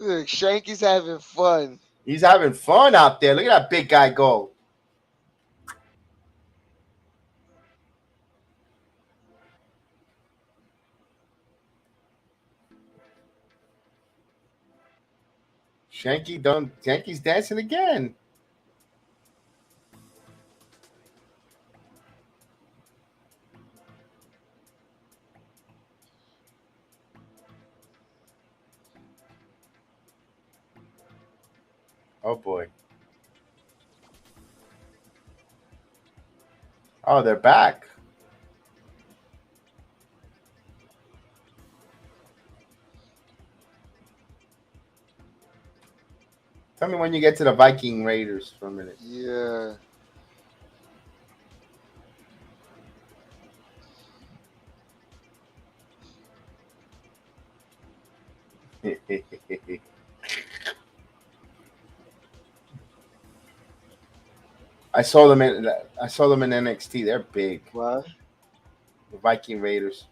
Look, Shanky's having fun. He's having fun out there. Look at that big guy go. Shanky's dancing again. Oh boy. Oh, they're back. Tell me when you get to the Viking Raiders for a minute. Yeah. I saw them in NXT. They're big. What? The Viking Raiders.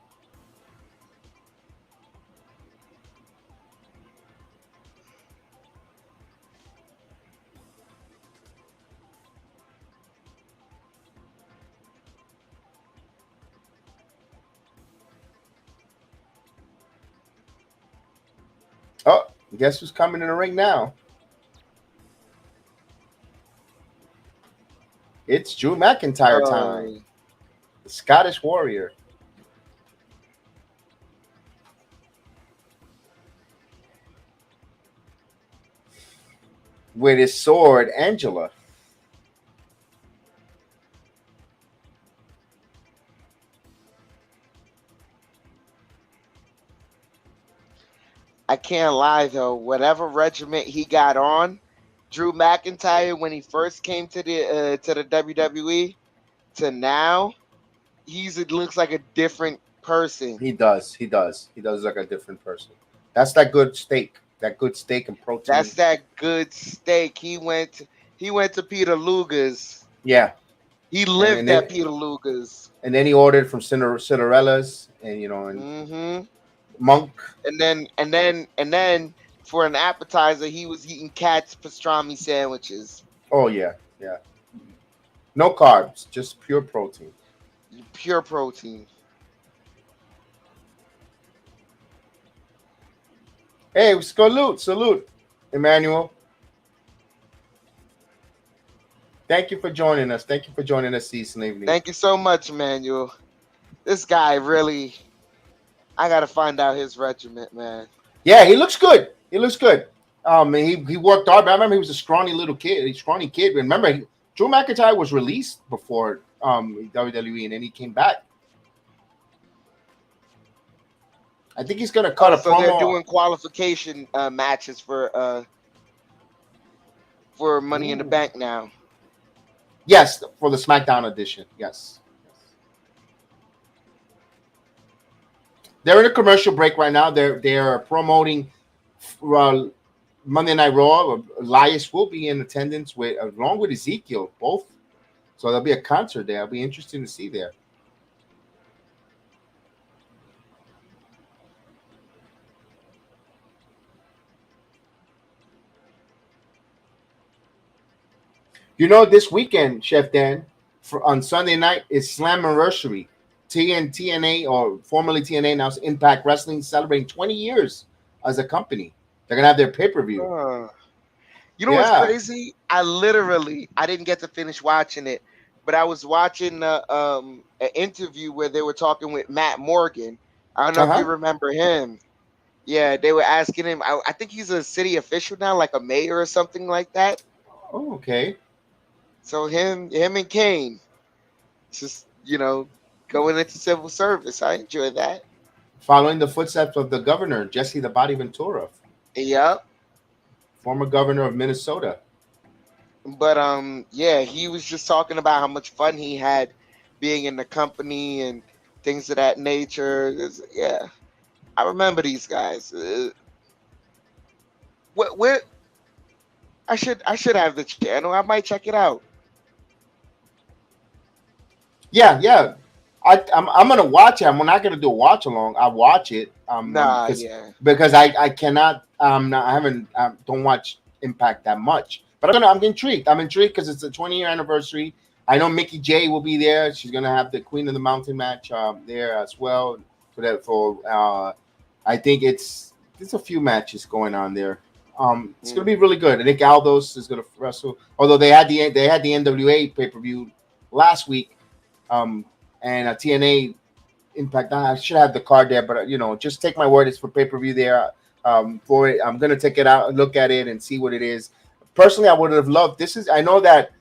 Oh, guess who's coming in the ring now? It's Drew McIntyre time. The Scottish Warrior. With his sword, Angela. I can't lie though. Whatever regiment he got on, Drew McIntyre when he first came to the WWE to now, it looks like a different person. He does. He does like a different person. That's that good steak. That good steak and protein. That's that good steak. He went to Peter Luger's. Yeah. He lived at Peter Luger's. And then he ordered from Cinderella's and Monk. And then for an appetizer, he was eating Cat's pastrami sandwiches. Oh yeah. No carbs, just pure protein. Pure protein. Hey, salute, Emmanuel. Thank you for joining us. Thank you for joining us this evening. Thank you so much, Emmanuel. This guy really, I gotta find out his regiment, man. Yeah, he looks good. He worked hard. I remember he was a scrawny kid. Remember, Drew McIntyre was released before WWE, and then he came back. I think he's gonna cut a promo. They're doing qualification matches for Money in the Bank now. Yes, for the SmackDown edition. Yes. They're in a commercial break right now. They're promoting Monday Night Raw. Elias will be in attendance along with Ezekiel, both. So there'll be a concert there. It'll be interesting to see there. This weekend, Chef Dan, on Sunday night is Slammiversary. TNA, or formerly TNA, now it's Impact Wrestling, celebrating 20 years as a company. They're going to have their pay-per-view. What's crazy? I didn't get to finish watching it, but I was watching an interview where they were talking with Matt Morgan. I don't know if you remember him. Yeah, they were asking him. I think he's a city official now, like a mayor or something like that. Oh, okay. So him and Kane, just going into civil service. I enjoy that. Following the footsteps of the governor, Jesse the Body Ventura. Yep. Former governor of Minnesota. But he was just talking about how much fun he had being in the company and things of that nature. I remember these guys. What? I should have the channel. I might check it out. Yeah. I'm gonna watch it. I'm not gonna do a watch along. I watch it. Because I I haven't don't watch Impact that much, but I'm intrigued. I'm intrigued because it's the 20-year anniversary. I know Mickey J will be there. She's gonna have the Queen of the Mountain match there as well. I think there's a few matches going on there. It's gonna be really good. Nick Aldis is gonna wrestle. Although they had the NWA pay-per-view last week, and a TNA Impact. I should have the card there, but just take my word. It's for pay-per-view there. For it, I'm gonna take it out and look at it and see what it is. Personally, I would have loved this. I know that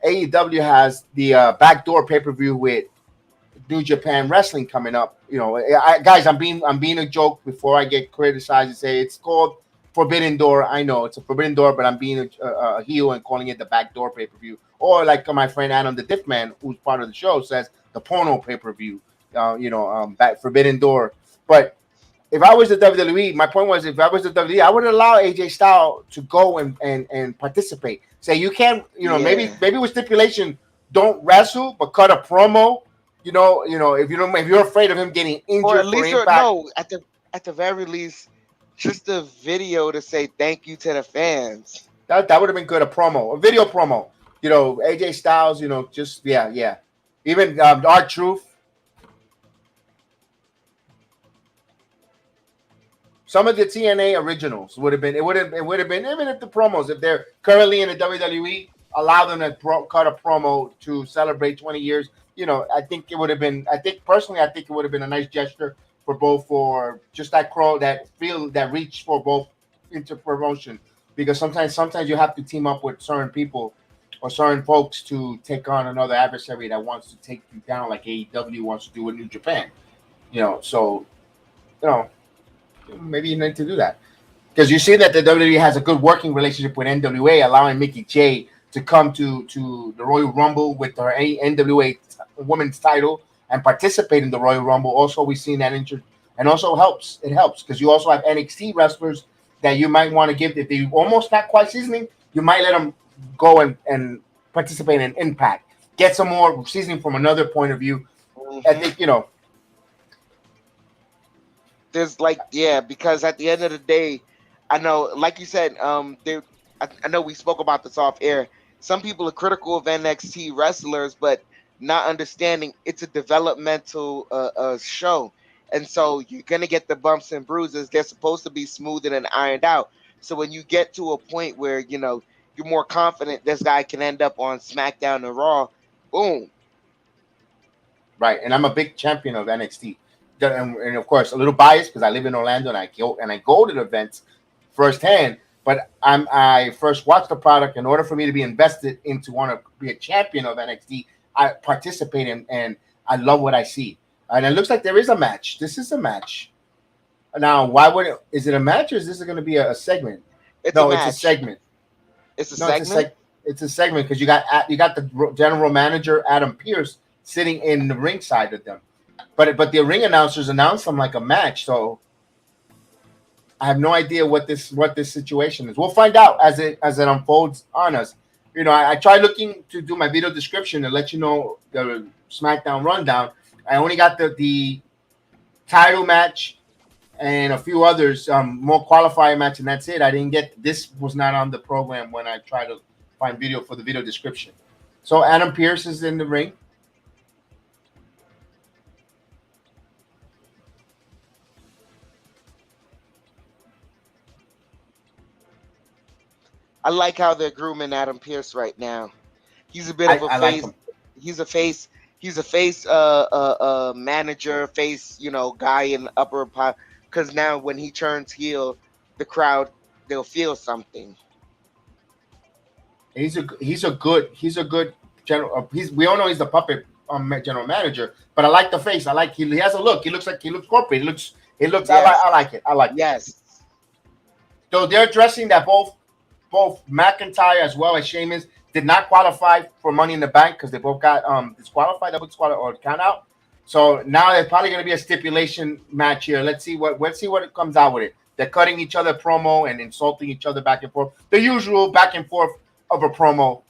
AEW has the backdoor pay-per-view with New Japan Wrestling coming up. Guys, I'm being a joke before I get criticized and say it's called Forbidden Door. I know it's a Forbidden Door, but I'm being a heel and calling it the backdoor pay-per-view. Or like my friend Adam the Diffman, who's part of the show, says the porno pay-per-view. Back Forbidden Door. But if I was the WWE, my point was, if I was the WWE, I would allow AJ Styles to go and participate. Say you can't, maybe with stipulation, don't wrestle, but cut a promo. If you're afraid of him getting injured, or at least, for Impact, no, at the very least, just a video to say thank you to the fans. That would have been good. A video promo. AJ Styles. Just yeah. Even R-Truth. Some of the TNA originals would have been. It would have been, even if the promos, if they're currently in the WWE, allow them to cut a promo to celebrate 20 years. I think it would have been. I think it would have been a nice gesture for just that that reach for both into promotion, because sometimes you have to team up with certain people or certain folks to take on another adversary that wants to take you down, like AEW wants to do with New Japan. Maybe you need to do that, because you see that the WWE has a good working relationship with NWA, allowing Mickey J to come to the Royal Rumble with her NWA women's title and participate in the Royal Rumble. Also, we've seen that and also it helps because you also have NXT wrestlers that you might want to give, if they almost not quite seasoning, you might let them go and participate in Impact, get some more seasoning from another point of view. I think there's because at the end of the day, I know, like you said, I know we spoke about this off air. Some people are critical of NXT wrestlers, but not understanding it's a developmental show, and so you're gonna get the bumps and bruises. They're supposed to be smoothed and ironed out. So when you get to a point where you're more confident this guy can end up on SmackDown and Raw, boom. Right, and I'm a big champion of NXT. And of course, a little biased because I live in Orlando and I go to the events firsthand. But I first watched the product. In order for me to be invested into want to be a champion of NXT, I participate in, and I love what I see. And it looks like there is a match. This is a match. Now, is it a match, or is this going to be a segment? It's a segment. It's a segment. It's a segment because you got the general manager Adam Pearce sitting in the ringside with them. But the ring announcers announced them like a match, so I have no idea what this situation is. We'll find out as it unfolds on us. I tried looking to do my video description and let you know the SmackDown rundown. I only got the title match and a few others, more qualifier match, and that's it. I didn't get this. Was not on the program when I tried to find video for the video description. So Adam Pearce is in the ring. I like how they're grooming Adam Pearce right now. He's a bit of a face. Like he's a face. He's a face manager, face, guy in upper pot. Because now when he turns heel, the crowd, they'll feel something. He's a good general. We all know he's the puppet general manager, but I like the face. I like he has a look. He looks corporate. It looks. Yes. I like it. Yes. So they're addressing that both McIntyre as well as Sheamus did not qualify for Money in the Bank because they both got disqualified, or count out. So now there's probably going to be a stipulation match here. Let's see what it comes out with it. They're cutting each other promo and insulting each other back and forth. The usual back and forth of a promo.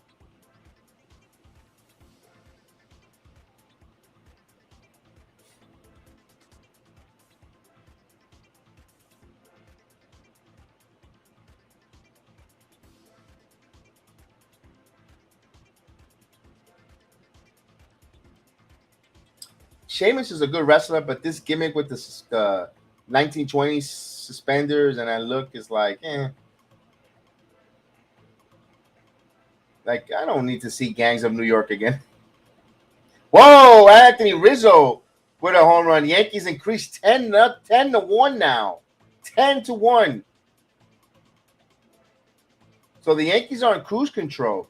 Sheamus is a good wrestler, but this gimmick with the 1920s suspenders and that look is like, Like, I don't need to see Gangs of New York again. Whoa, Anthony Rizzo with a home run. Yankees increased 10 to 1 now. 10 to 1. So the Yankees are in cruise control.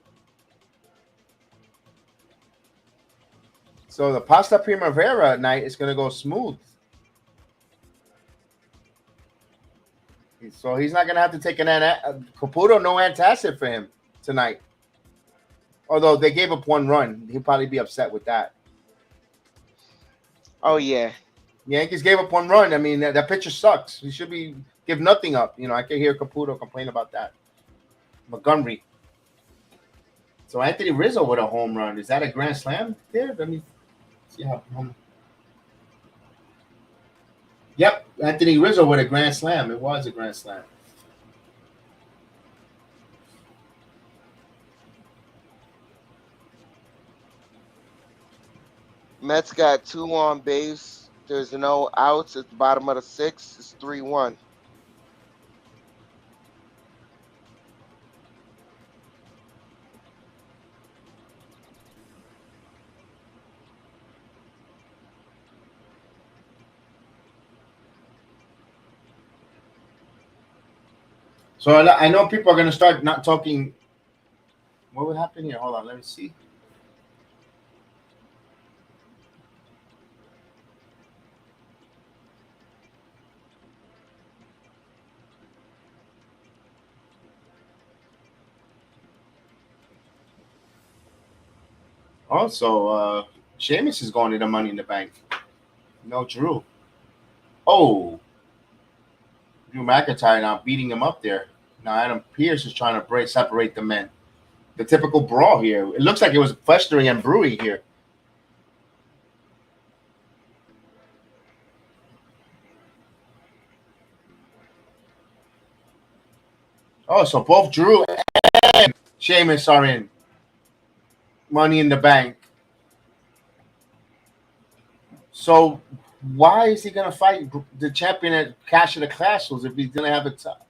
So the Pasta Primavera night is going to go smooth. So he's not going to have to take Caputo, no antacid for him tonight. Although they gave up 1 run. He'll probably be upset with that. Oh, yeah. Yankees gave up 1 run. I mean, that pitcher sucks. He should give nothing up. I can hear Caputo complain about that. Montgomery. So Anthony Rizzo with a home run. Is that a grand slam there? Let me see how. Yep, Anthony Rizzo with a grand slam. It was a grand slam. Mets got 2 on base. There's no outs at the bottom of the 6th. It's 3-1. So I know people are going to start not talking. What would happen here? Hold on, let me see. Also, Sheamus is going to the Money in the Bank. No Drew. Oh. Drew McIntyre now beating him up there. Now Adam Pearce is trying to separate the men. The typical brawl here. It looks like it was festering and brewing here. Oh, so both Drew and Sheamus are in Money in the Bank. So why is he going to fight the champion at Clash of the Castles if he's going to have a top?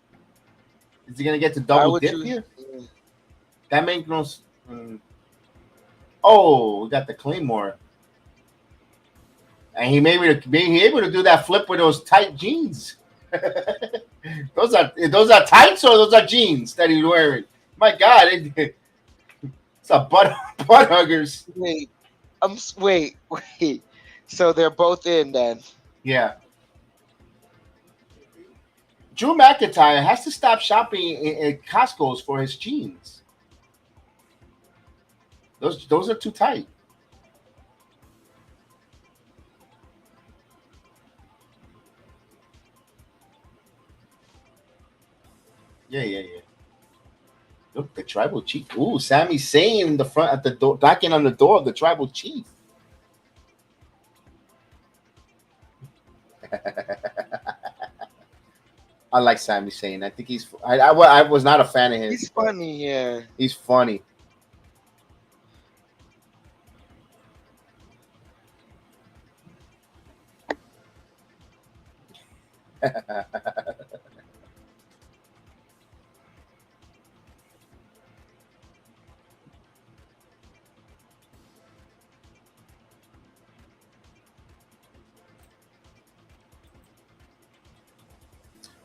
Is he going to get to double dip here? That makes no sense. Oh, we got the Claymore. And he may be able to do that flip with those tight jeans. those are tights or those are jeans that he's wearing? My God, it's a butt huggers. Wait. So they're both in then. Yeah. Drew McIntyre has to stop shopping at Costco's for his jeans. Those are too tight. Yeah. Look, the tribal chief. Ooh, Sami Zayn in the front at the door, knocking on the door of the tribal chief. I like Sami Zayn. I think I was not a fan of him. He's funny, yeah. He's funny.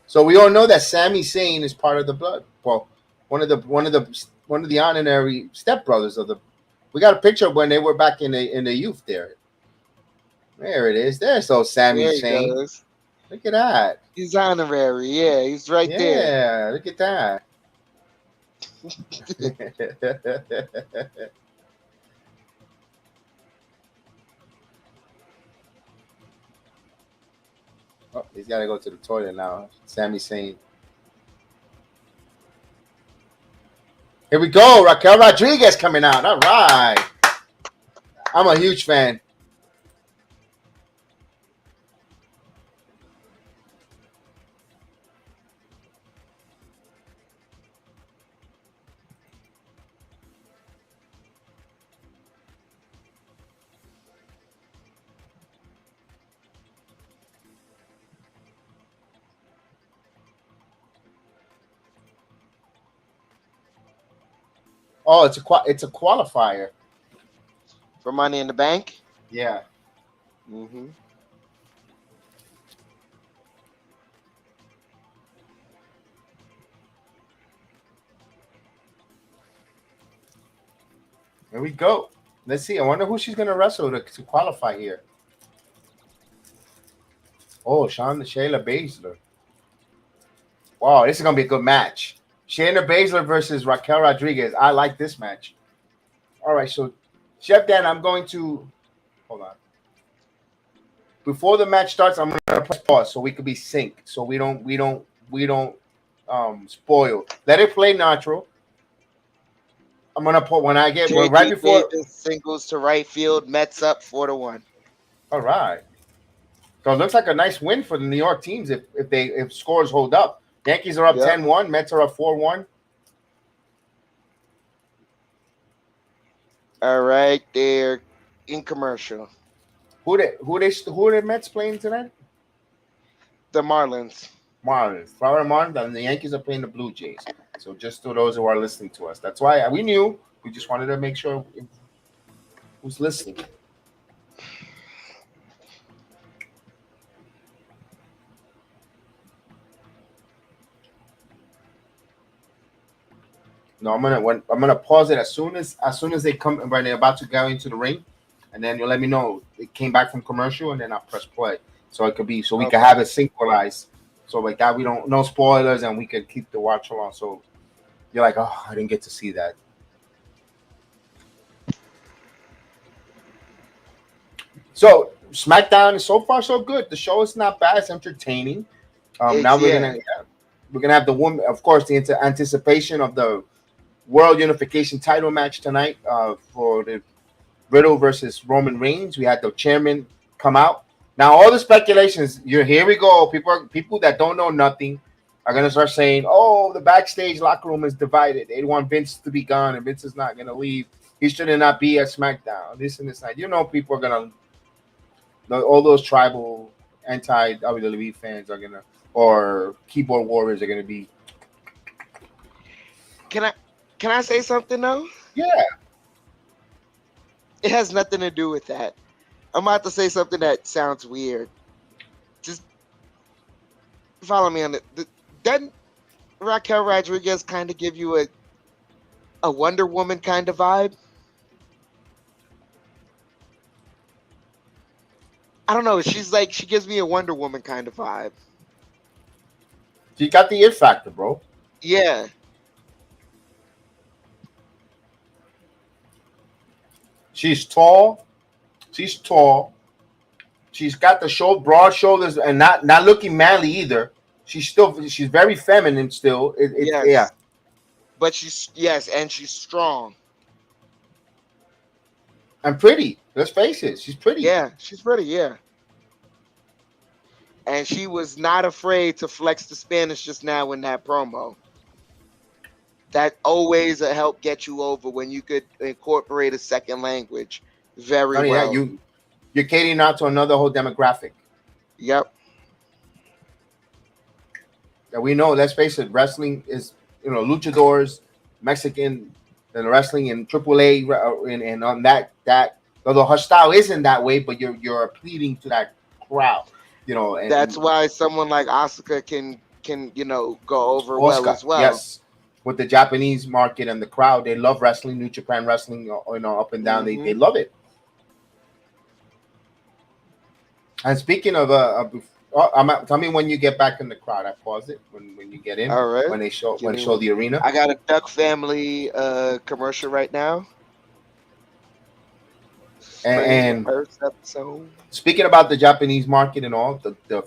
So we all know that Sami Zayn is part of the blood. Well, one of the honorary stepbrothers of the. We got a picture of when they were back in the youth there. There it is. There's so Sami Zayn. Goes. Look at that. He's honorary. Yeah, he's right there. Yeah, look at that. Oh, he's got to go to the toilet now. Sami Zayn. Here we go. Raquel Rodriguez coming out. All right. I'm a huge fan. Oh, it's a qualifier. For Money in the Bank? Yeah. Mm-hmm. There we go. Let's see. I wonder who she's gonna wrestle to qualify here. Oh, Shayla Baszler. Wow, this is gonna be a good match. Shayna Baszler versus Raquel Rodriguez. I like this match. All right, so Chef Dan, I'm going to hold on. Before the match starts, I'm gonna press pause so we could be synced, so we don't spoil. Let it play natural. I'm gonna put when I get right before Davis singles to right field. Mets up 4-1. All right. So it looks like a nice win for the New York teams if scores hold up. Yankees are up 10-1, Mets are up 4-1. All right, they're in commercial. Who are the Mets playing tonight? The Marlins. Florida Marlins, and the Yankees are playing the Blue Jays. So just to those who are listening to us, that's why we knew. We just wanted to make sure who's listening. No, I'm gonna pause it as soon as they come when they're about to go into the ring, and then you'll let me know it came back from commercial, and then I'll press play so it could be we can have it synchronized, so like that we don't no spoilers and we can keep the watch along. So you're like, oh, I didn't get to see that. So SmackDown is so far so good. The show is not bad. It's entertaining. Now we're gonna have the woman, of course, the anticipation of the World Unification title match tonight for the Riddle versus Roman Reigns. We had the chairman come out. Now all the speculations, here we go. People that don't know nothing are gonna start saying, "Oh, the backstage locker room is divided. They want Vince to be gone, and Vince is not gonna leave. He should not be at SmackDown. This and this night." People are gonna. All those tribal anti-WWE fans are gonna, or keyboard warriors are gonna be. Can I say something though? Yeah. It has nothing to do with that. I'm about to say something that sounds weird. Just follow me on it. Doesn't Raquel Rodriguez kind of give you a Wonder Woman kind of vibe? I don't know. She gives me a Wonder Woman kind of vibe. She got the it factor, bro. Yeah. She's tall. She's got the broad shoulders and not looking manly either. She's very feminine still. Yes. Yeah. But and she's strong. And pretty. Let's face it. She's pretty. Yeah, she's pretty, yeah. And she was not afraid to flex the Spanish just now in that promo. That always help get you over when you could incorporate a second language very well. Yeah, you're catering out to another whole demographic. Yep. That we know, let's face it, wrestling is, luchadors, Mexican, and wrestling in AAA, and on that, although her style isn't that way, but you're appealing to that crowd, And that's why someone like Asuka can go over well as well. Yes. With the Japanese market and the crowd, they love wrestling, New Japan wrestling, up and down. Mm-hmm. They love it. And speaking of, tell me when you get back in the crowd. I pause it when you get in. All right. When they show the arena. I got a Duck Family commercial right now. And first episode. Speaking about the Japanese market and all, the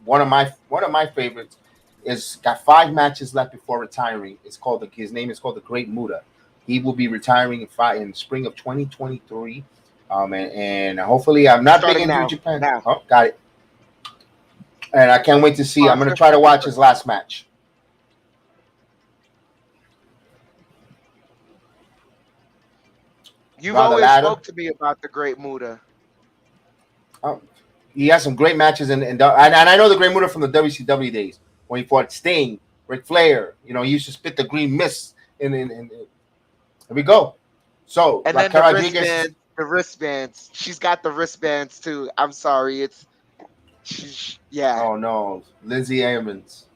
one of my favorites is got 5 matches left before retiring. His name is called the Great Muta. He will be retiring in spring of 2023. And hopefully I'm not big into Japan. Now. Oh, got it. And I can't wait to see. I'm going to try to watch his last match. You've always spoke to me about the Great Muta. He has some great matches, and I know the Great Muta from the WCW days when he fought Sting, Ric Flair. He used to spit the green mist, and Here we go. So And then Raquel Rodriguez. the wristbands. She's got the wristbands too. I'm sorry, yeah. Oh no, Lindsay Evans.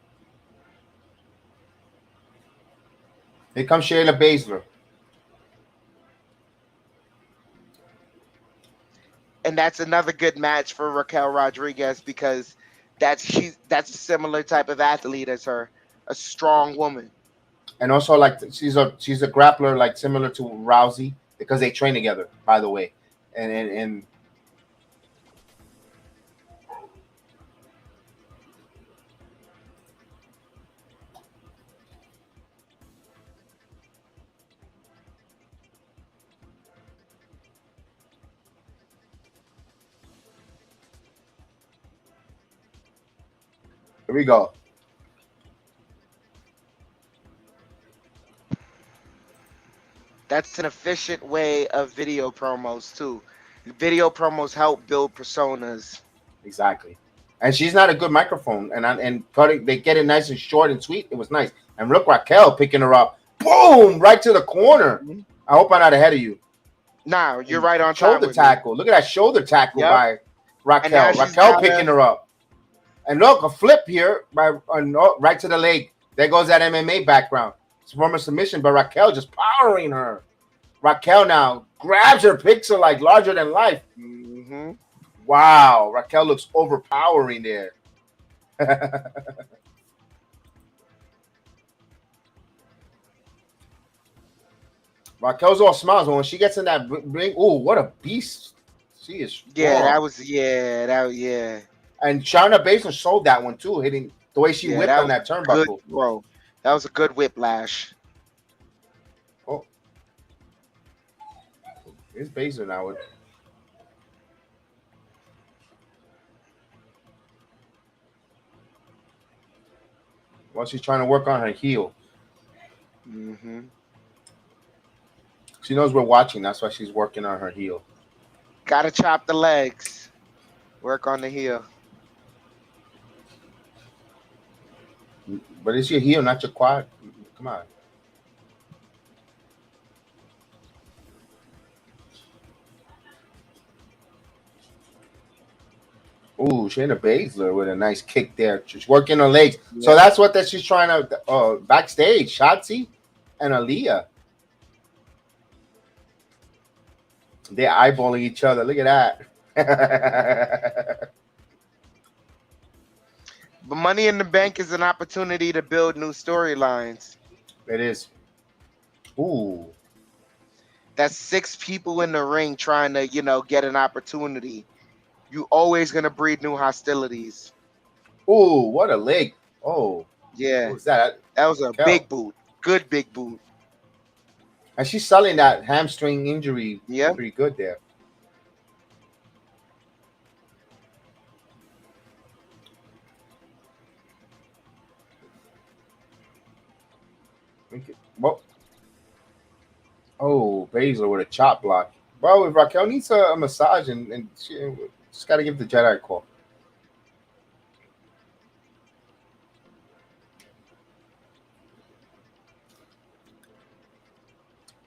Here comes Shayna Baszler. And that's another good match for Raquel Rodriguez because that's a similar type of athlete as her, a strong woman. And also, like, she's a grappler, like similar to Rousey, because they train together, by the way. And here we go. That's an efficient way of video promos too. Video promos help build personas. Exactly. And she's not a good microphone. And cutting, they get it nice and short and sweet. It was nice. And look, Raquel picking her up. Boom! Right to the corner. I hope I'm not ahead of you. Nah, you're right on shoulder time. tackle. Look at that shoulder tackle by Raquel. Raquel picking her up. And look, a flip here by right to the leg. There goes that MMA background. It's from a submission, but Raquel just powering her. Raquel now grabs her, picks her like larger than life. Mm-hmm. Wow, Raquel looks overpowering there. Raquel's all smiles, but when she gets in that ring, oh, what a beast she is. Strong. Yeah. And Shayna Baszler sold that one too, hitting the way she whipped on that turnbuckle. Good, bro. That was a good whiplash. Oh, here's Baszler now. Well, she's trying to work on her heel. Mm-hmm. She knows we're watching. That's why she's working on her heel. Gotta chop the legs. Work on the heel. But it's your heel, not your quad. Come on. Ooh, Shayna Baszler with a nice kick there. She's working her legs. Yeah. So that's what she's trying to backstage. Shotzi and Aaliyah. They're eyeballing each other. Look at that. But Money in the Bank is an opportunity to build new storylines. It is. Ooh. That's 6 people in the ring trying to, get an opportunity. You always gonna breed new hostilities. Ooh, what a leg. Oh. Yeah. What was that? That was a big boot. Good big boot. And she's selling that hamstring injury pretty good there. Well, oh, Baszler with a chop block. Well, if Raquel needs a massage, and she just got to give the JEDI a call.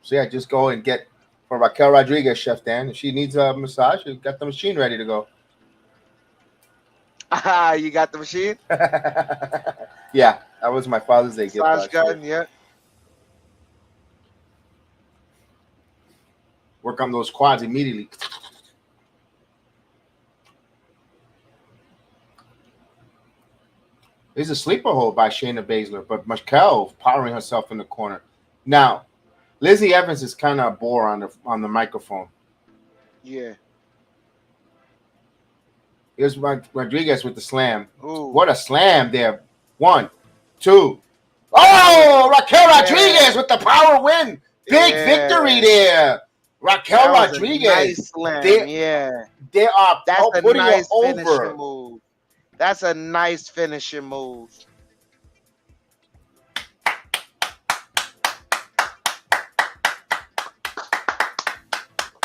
So, yeah, just go and get for Raquel Rodriguez, Chef Dan. If she needs a massage, you got the machine ready to go. You got the machine? Yeah, that was my Father's Day gift. Massage gun, yeah. Work on those quads immediately. There's a sleeper hold by Shayna Baszler, but Raquel powering herself in the corner. Now, Lizzie Evans is kind of a bore on the microphone. Yeah. Here's Rodriguez with the slam. Ooh. What a slam there. 1, 2. Oh, Raquel Rodriguez with the power win. Big victory there. Raquel Rodriguez. Nice slam. They are putting her over. Move. That's a nice finishing move.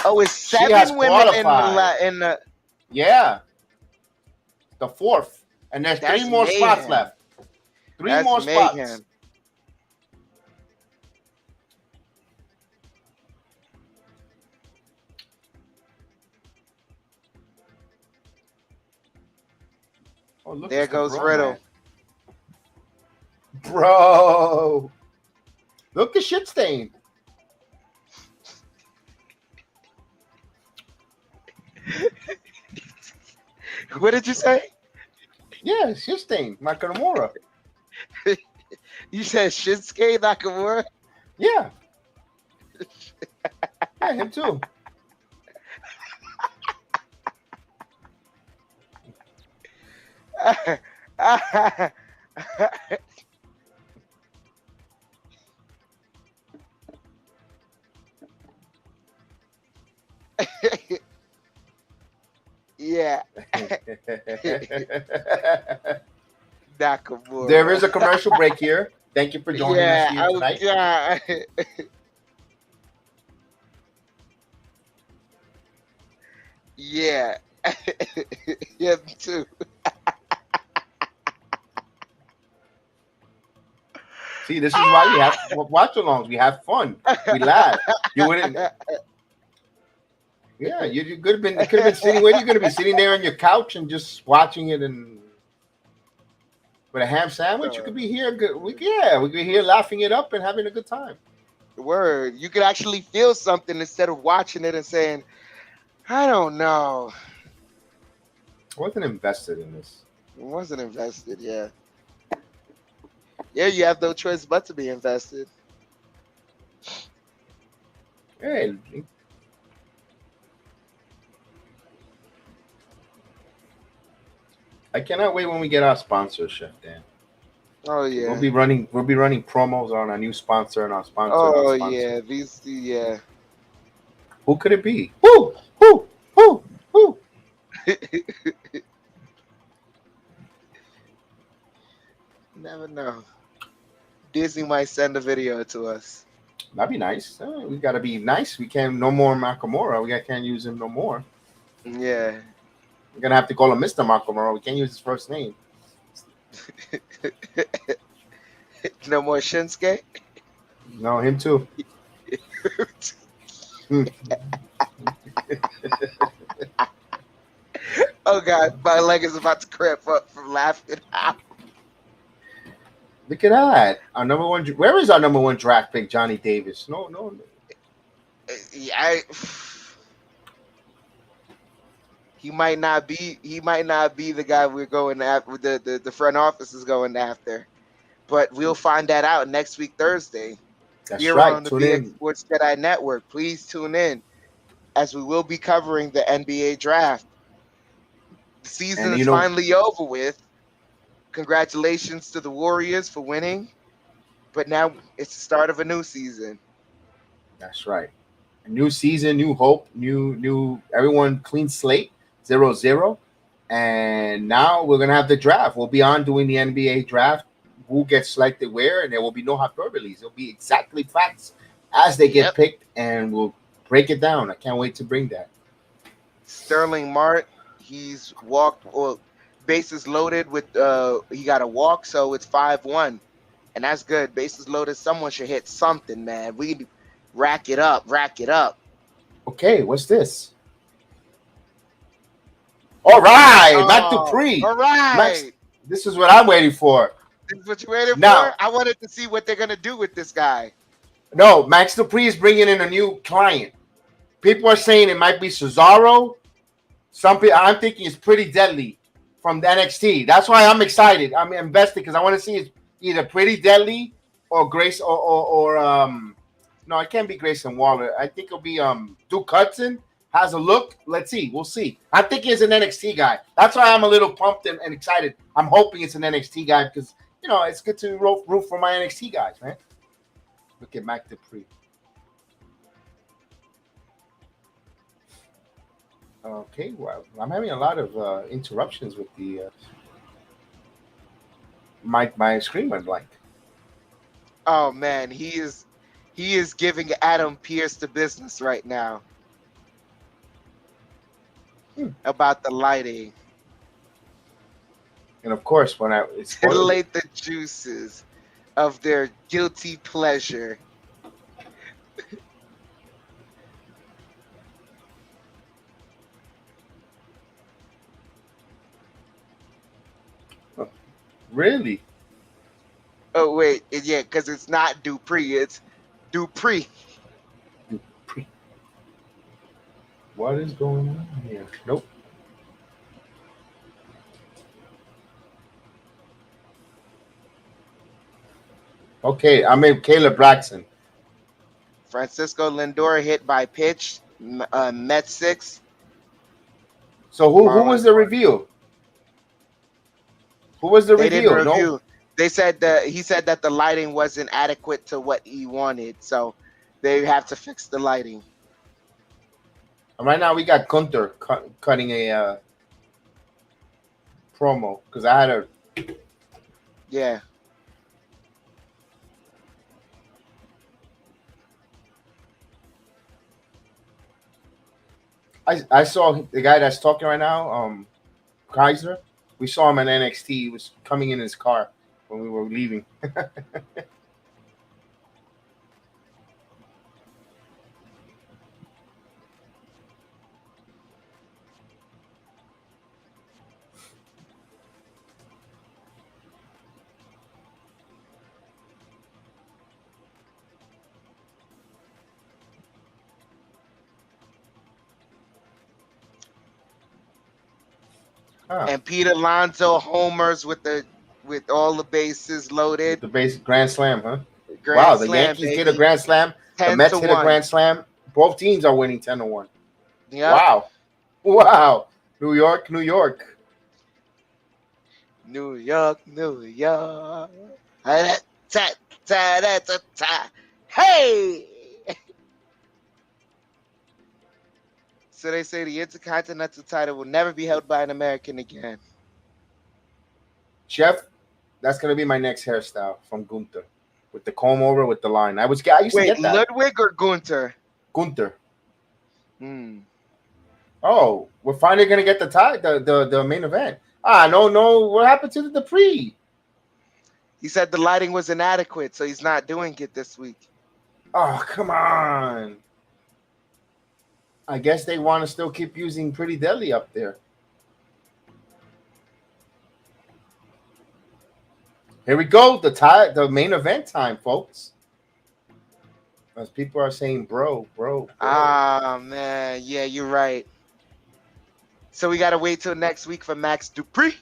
Oh, it's 7 women in the yeah. The 4th. And there's 3 more spots left. 3 more spots. Oh, look, There it's the goes bro, Riddle. man. Bro. Look at shit stain. What did you say? Yeah, shit stain. Nakamura. You said Shinsuke Nakamura? Yeah. Yeah, him too. Yeah, Nakamura. There is a commercial break here. Thank you for joining us here Oh tonight. God. Yeah. Yeah, me too. See, this is why we have watch-alongs. We have fun. We laugh. You wouldn't. Yeah, you could have been. Could have been sitting. Where are you going to be sitting there on your couch and just watching it and with a ham sandwich? You could be here. We could be here laughing it up and having a good time. Word. You could actually feel something instead of watching it and saying, I don't know. I wasn't invested in this. It wasn't invested, yeah. Yeah, you have no choice but to be invested. Hey. I cannot wait when we get our sponsorship, Dan. Oh yeah. We'll be running promos on our new sponsor and our sponsor. Oh and our sponsor. yeah. Who could it be? Who? Never know. Disney might send a video to us. That'd be nice. We gotta be nice. We can't no more Nakamura. We can't use him no more. Yeah. We're gonna have to call him Mr. Nakamura. We can't use his first name. No more Shinsuke? No, him too. Oh God, my leg is about to cramp up from laughing. Look at that. Our number one. Where is our number one draft pick, Johnny Davis? No. Yeah, he might not be. He might not be the guy we're going after. The front office is going after, but we'll find that out next week Thursday. That's Here right. on the Tune BX in. Sports Jedi Network. Please tune in, as we will be covering the NBA draft. The season is finally over with. Congratulations to the Warriors for winning, but now it's the start of a new season. That's right. A new season, new hope, new everyone clean slate, 0-0. And now we're gonna have the draft. We'll be on doing the NBA draft. Who gets selected where, and there will be no hyperboles. It'll be exactly facts as they get picked, and we'll break it down. I can't wait to bring that. Sterling Mart, he's walked, well, bases loaded with he got a walk, so it's 5-1, and that's good. Bases loaded. Someone should hit something, man. We rack it up. Okay, what's this? All right, Matt Dupree. All right, Max, this is what I'm waiting for. This is what you waited Now, for? I wanted to see what they're gonna do with this guy. No, Max Dupree is bringing in a new client. People are saying it might be Cesaro. Some people, I'm thinking it's Pretty Deadly from the NXT. That's why I'm excited. I'm invested because I want to see it's either Pretty Deadly or Grace or no, it can't be Grayson Waller. I think it'll be Duke Hudson has a look. Let's see. We'll see. I'm thinking it's an NXT guy. That's why I'm a little pumped and excited. I'm hoping it's an NXT guy because it's good to root for my NXT guys, man. Look at Mac Dupree. Okay, well, I'm having a lot of interruptions with the my screen went blank. Oh man, he is giving Adam Pearce the business right now about the lighting. And of course, when it's Stimulate the juices of their guilty pleasure. Really? Oh wait, yeah, because it's not Dupree, it's Dupree. What is going on here? Nope. Okay, I'm in Caleb Braxton. Francisco Lindor hit by pitch. Met 6. So who was Marlins the 1. reveal? Who was the They didn't reveal? No. review. They said that he said that the lighting wasn't adequate to what he wanted, so they have to fix the lighting. And right now we got Gunther cutting a promo because I had a. Yeah. I saw the guy that's talking right now, Kaiser. We saw him in NXT. He was coming in his car when we were leaving. And Pete Alonso homers with all the bases loaded. The basic grand slam, huh? Grand wow, the slam, Yankees baby. get a grand slam. The Mets hit a grand slam. Both teams are winning 10-1. Yep. Wow. Wow. New York, New York. New York, New York. Hey! So they say the Intercontinental title will never be held by an American again. Chef, that's going to be my next hairstyle from Gunther. With the comb over with the line. I used to get that. Ludwig or Gunther? Gunther. Hmm. Oh, we're finally going to get the main event. No. What happened to the Dupree? He said the lighting was inadequate, so he's not doing it this week. Oh, come on. I guess they want to still keep using Pretty Deadly up there. Here we go. The main event time, folks. As people are saying, bro. Ah, man. Yeah, you're right. So we got to wait till next week for Max Dupree.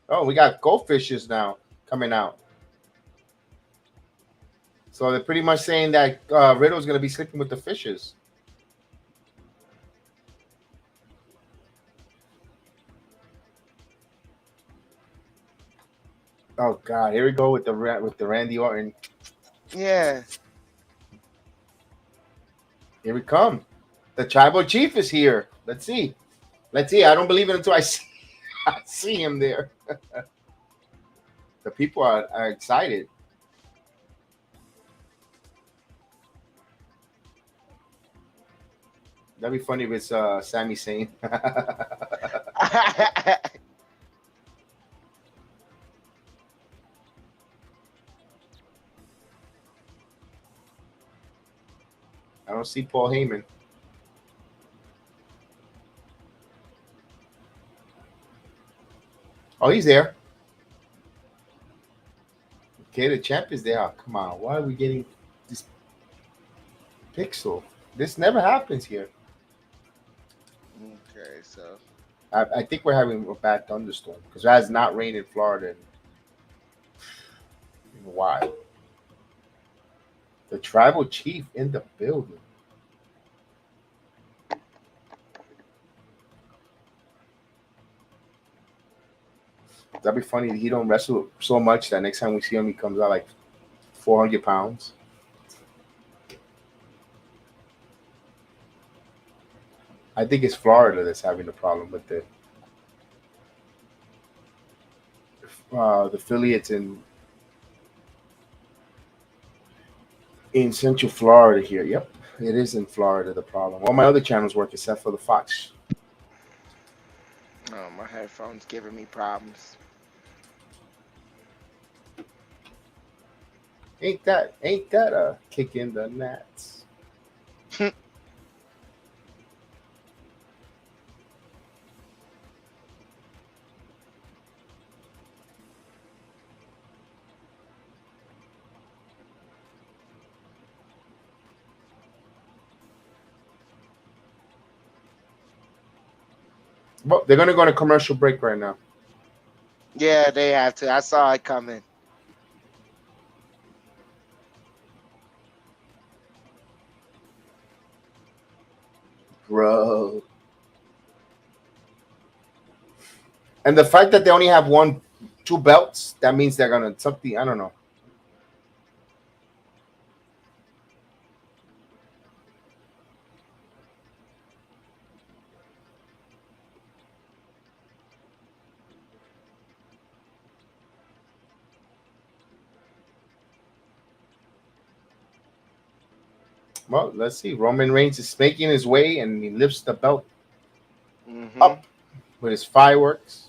Oh, we got goldfishes now coming out. So they're pretty much saying that Riddle's going to be sleeping with the fishes. Oh God! Here we go with the Randy Orton. Yeah. Here we come. The tribal chief is here. Let's see. I don't believe it until I see him there. The people are excited. That'd be funny if it's Sami Zayn. I don't see Paul Heyman. Oh, he's there. Okay, the champ is there. Oh, come on. Why are we getting this pixel? This never happens here. Okay, so I think we're having a bad thunderstorm because it has not rained in Florida in a while. The tribal chief in the building. That'd be funny. He don't wrestle so much that next time we see him, he comes out like 400 pounds. I think it's Florida that's having the problem with the affiliates in Central Florida here. Yep, it is in Florida, the problem. All my other channels work except for the Fox. oh, my headphones giving me problems. Ain't that a kick in the nuts? Well, they're gonna go on a commercial break right now. Yeah, they have to. I saw it coming. Bro. And the fact that they only have two belts, that means they're gonna something. I don't know. Well, let's see. Roman Reigns is making his way, and he lifts the belt up with his fireworks.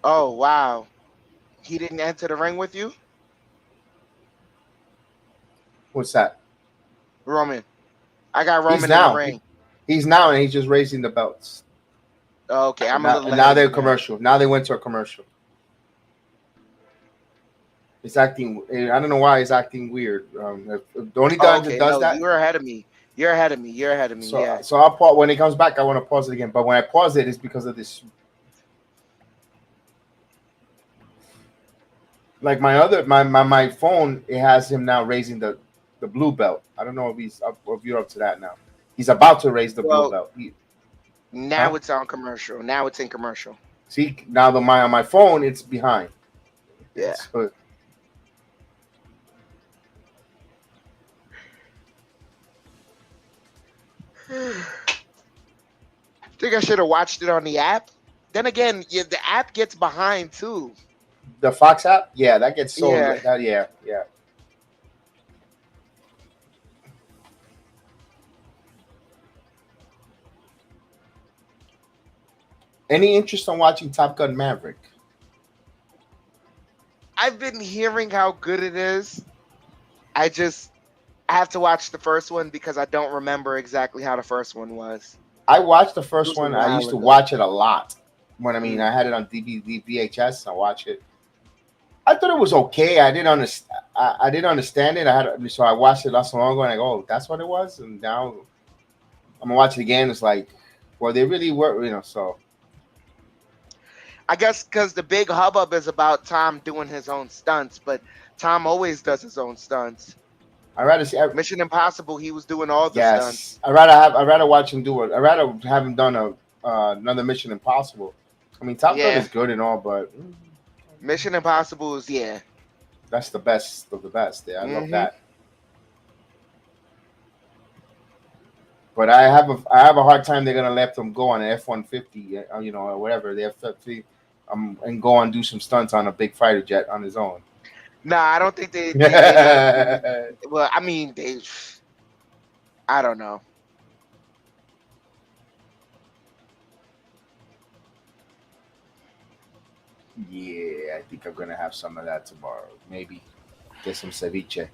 Oh wow, he didn't enter the ring with you, What's that? Roman. I got Roman He's in the now. ring. He's now, and he's just raising the belts. Okay, I'm a little. Now they're commercial. Now they went to a commercial. He's acting. I don't know why he's acting weird. The only guy that does that. You're ahead of me. You're ahead of me. You're ahead of me. So, Yeah. so I'll pause when he comes back. I want to pause it again, but when I pause it, it's because of this. Like my phone, it has him now raising the blue belt. I don't know if he's up or if you're up to that now. He's about to raise the blue belt. Now it's on commercial. Now it's in commercial. See, now on my phone, it's behind. Yeah. So, I think I should have watched it on the app. Then again, the app gets behind too. the Fox app, yeah, that gets so Yeah. yeah. Any interest in watching Top Gun Maverick? I've been hearing how good it is. I have to watch the first one because I don't remember exactly how the first one was. I watched the first one. I used to watch it a lot. When I had it on DVD, VHS. I watch it. I thought it was okay. I didn't understand. I didn't understand it. So I watched it not so long ago, and I go, "Oh, that's what it was." And now I'm gonna watch it again. It's like, well, they really were, So I guess because the big hubbub is about Tom doing his own stunts, but Tom always does his own stunts. I rather see Mission Impossible. He was doing all the stunts. I rather watch him do it. I rather have him done another Mission Impossible. I mean, Top Gun is good and all, but Mission Impossible is that's the best of the best. Yeah, I love that. But I have a hard time they're gonna let them go on an F-150, or whatever the F-50, and go and do some stunts on a big fighter jet on his own. Nah, I don't think they well, I mean, I don't know. Yeah, I think I'm gonna have some of that tomorrow. Maybe get some ceviche,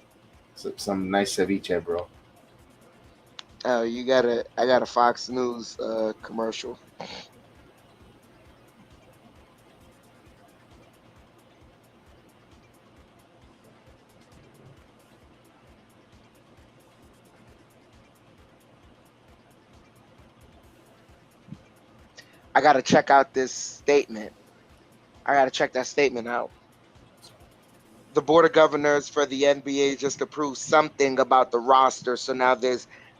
some nice ceviche, bro. Oh, I got a Fox News commercial. I got to check out this statement. I got to check that statement out. The Board of Governors for the NBA just approved something about the roster. So now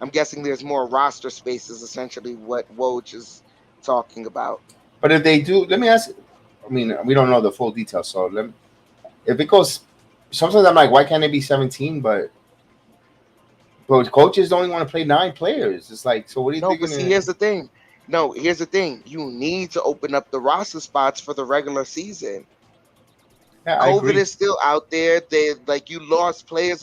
I'm guessing there's more roster spaces, essentially what Woj is talking about. But if they do, let me ask. I mean, we don't know the full details. So if it goes, sometimes I'm like, why can't it be 17? But coaches only want to play 9 players. It's like, so what do you think? No, but see, here's the thing. You need to open up the roster spots for the regular season. Yeah, COVID is still out there. You lost players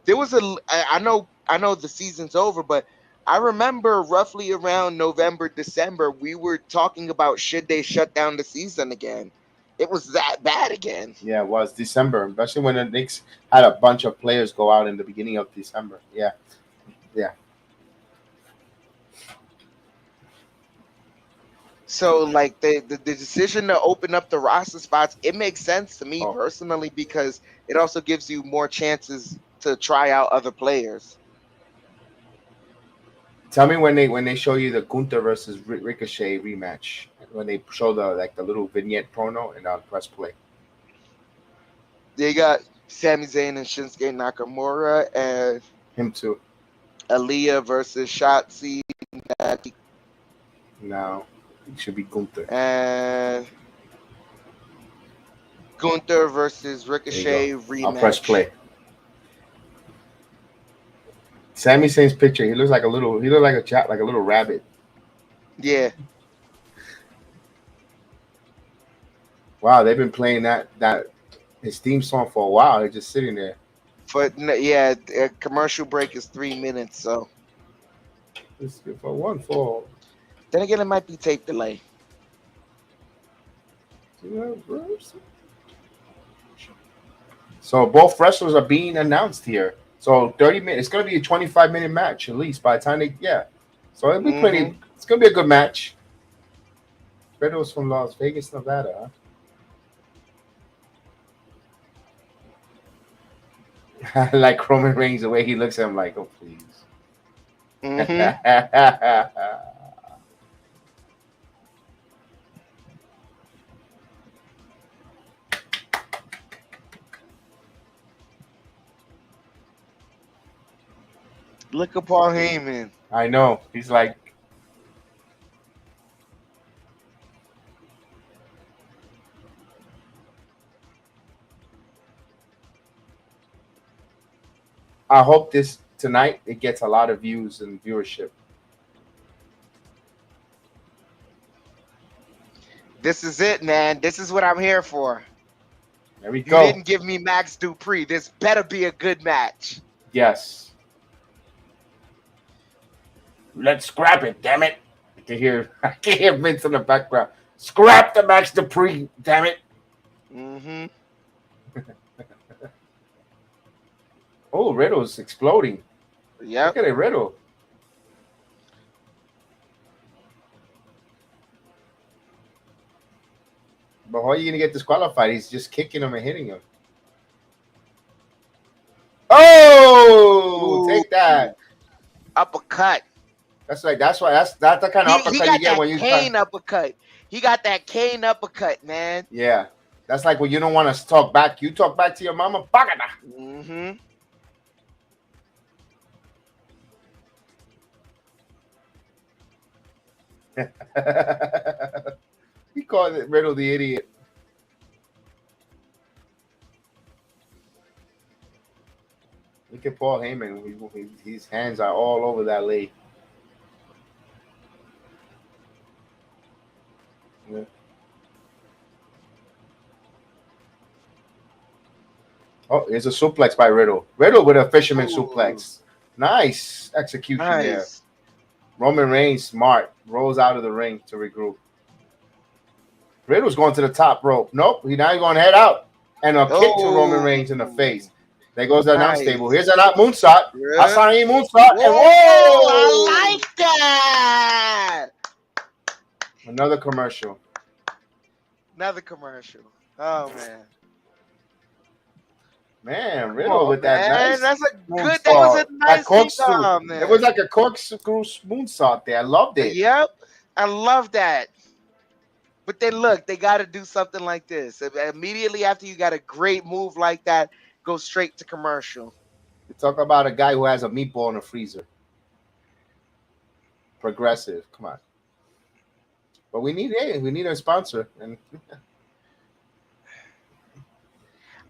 there was I know the season's over, but I remember roughly around November, December, we were talking about should they shut down the season again. It was that bad again. Yeah, it was December, especially when the Knicks had a bunch of players go out in the beginning of December. Yeah. So, the decision to open up the roster spots, it makes sense to me personally because it also gives you more chances to try out other players. Tell me when they show you the Gunther versus Ricochet rematch, when they show the little vignette promo, and I'll press play. They got Sami Zayn and Shinsuke Nakamura, and Him too. Aaliyah versus Shotzi. No, it should be Gunther. And Gunther versus Ricochet rematch. I'll press play. Sami Zayn's picture. He looks like a little. He looks like a chat, like a little rabbit. Yeah. Wow, they've been playing that his theme song for a while. They're just sitting there. Yeah, a commercial break is 3 minutes. So. It's good for one fall. Then again, it might be tape delay. So both wrestlers are being announced here. So 30 minutes. It's going to be a 25-minute match at least by the time they So it'll be plenty. It's going to be a good match. Riddle's from Las Vegas, Nevada. Huh? Like Roman Reigns, the way he looks at him, like, oh please. Look at Paul Heyman. I know. He's like, I hope this tonight it gets a lot of views and viewership. This is it, man. This is what I'm here for. There we go. You didn't give me Max Dupree. This better be a good match. Yes. Let's scrap it, damn it. I can hear Vince in the background. Scrap the Max Dupree, damn it. Oh, Riddle's exploding. Yeah. Look at it, Riddle. But how are you going to get disqualified? He's just kicking him and hitting him. Oh, take that. Uppercut. That's right. That's why. That's the kind of uppercut you get when you Kane uppercut. He got that Kane uppercut, man. Yeah, that's like when you don't want to talk back. You talk back to your mama. Bagada. He called it Riddle the idiot. Look at Paul Heyman. His hands are all over that leg. Yeah. Oh, here's a suplex by Riddle. Riddle with a fisherman suplex. Nice execution there. Roman Reigns, smart, rolls out of the ring to regroup. Riddle's going to the top rope. Nope, he's now going to head out. And a kick to Roman Reigns in the face. There goes the announce table. Here's an moonsault. Asani moonsault. And whoa! I like that. Another commercial. Oh, man. Man, Riddle with that nice. That's a good. That was a nice corkscrew. man. It was like a corkscrew moonsault there. I loved it. Yep, I love that. But then look, they got to do something like this. Immediately after you got a great move like that, go straight to commercial. You talk about a guy who has a meatball in a freezer. Progressive. Come on. But we need a sponsor. And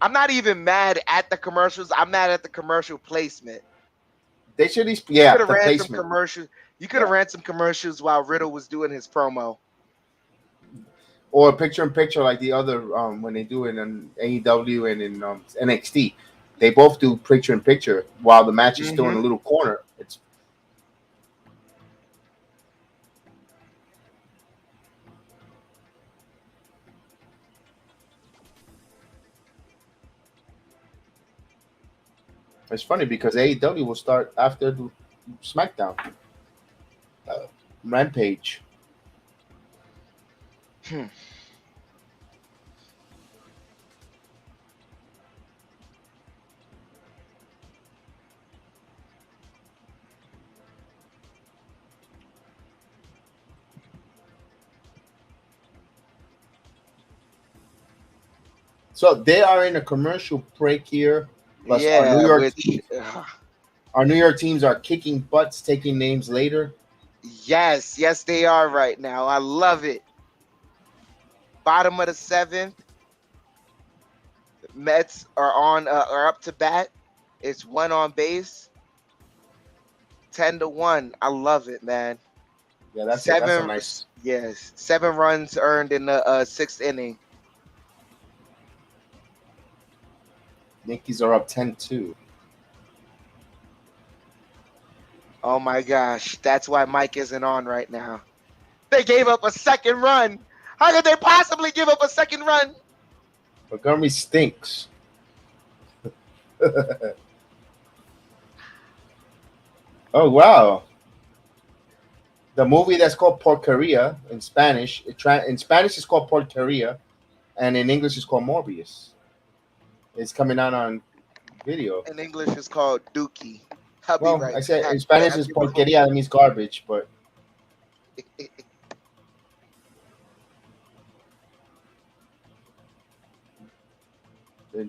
I'm not even mad at the commercials. I'm mad at the commercial placement. They should the placement. Some commercials. You could have ran some commercials while Riddle was doing his promo. Or picture in picture like the other when they do it in AEW and in NXT. They both do picture in picture while the match is still in a little corner. It's funny because AEW will start after the SmackDown. Rampage. So they are in a commercial break here. Plus, Yeah, our New York teams are kicking butts, taking names later. yes, they are right now. I love it. Bottom of the 7th, Mets are up to bat. It's 1 on base, 10-1. I love it, man. Yeah, that's a nice. Yes, 7 runs earned in the 6th inning. Yankees are up 10-2. Oh my gosh, that's why Mike isn't on right now. They gave up a second run. How could they possibly give up a second run? Montgomery stinks. Oh wow! The movie that's called Porqueria in Spanish. In Spanish it's called Porqueria, and in English it's called Morbius. It's coming out on video. In English, it's called Dookie. I'll be Well, right I said back. in Spanish it's Porqueria. That means garbage, but.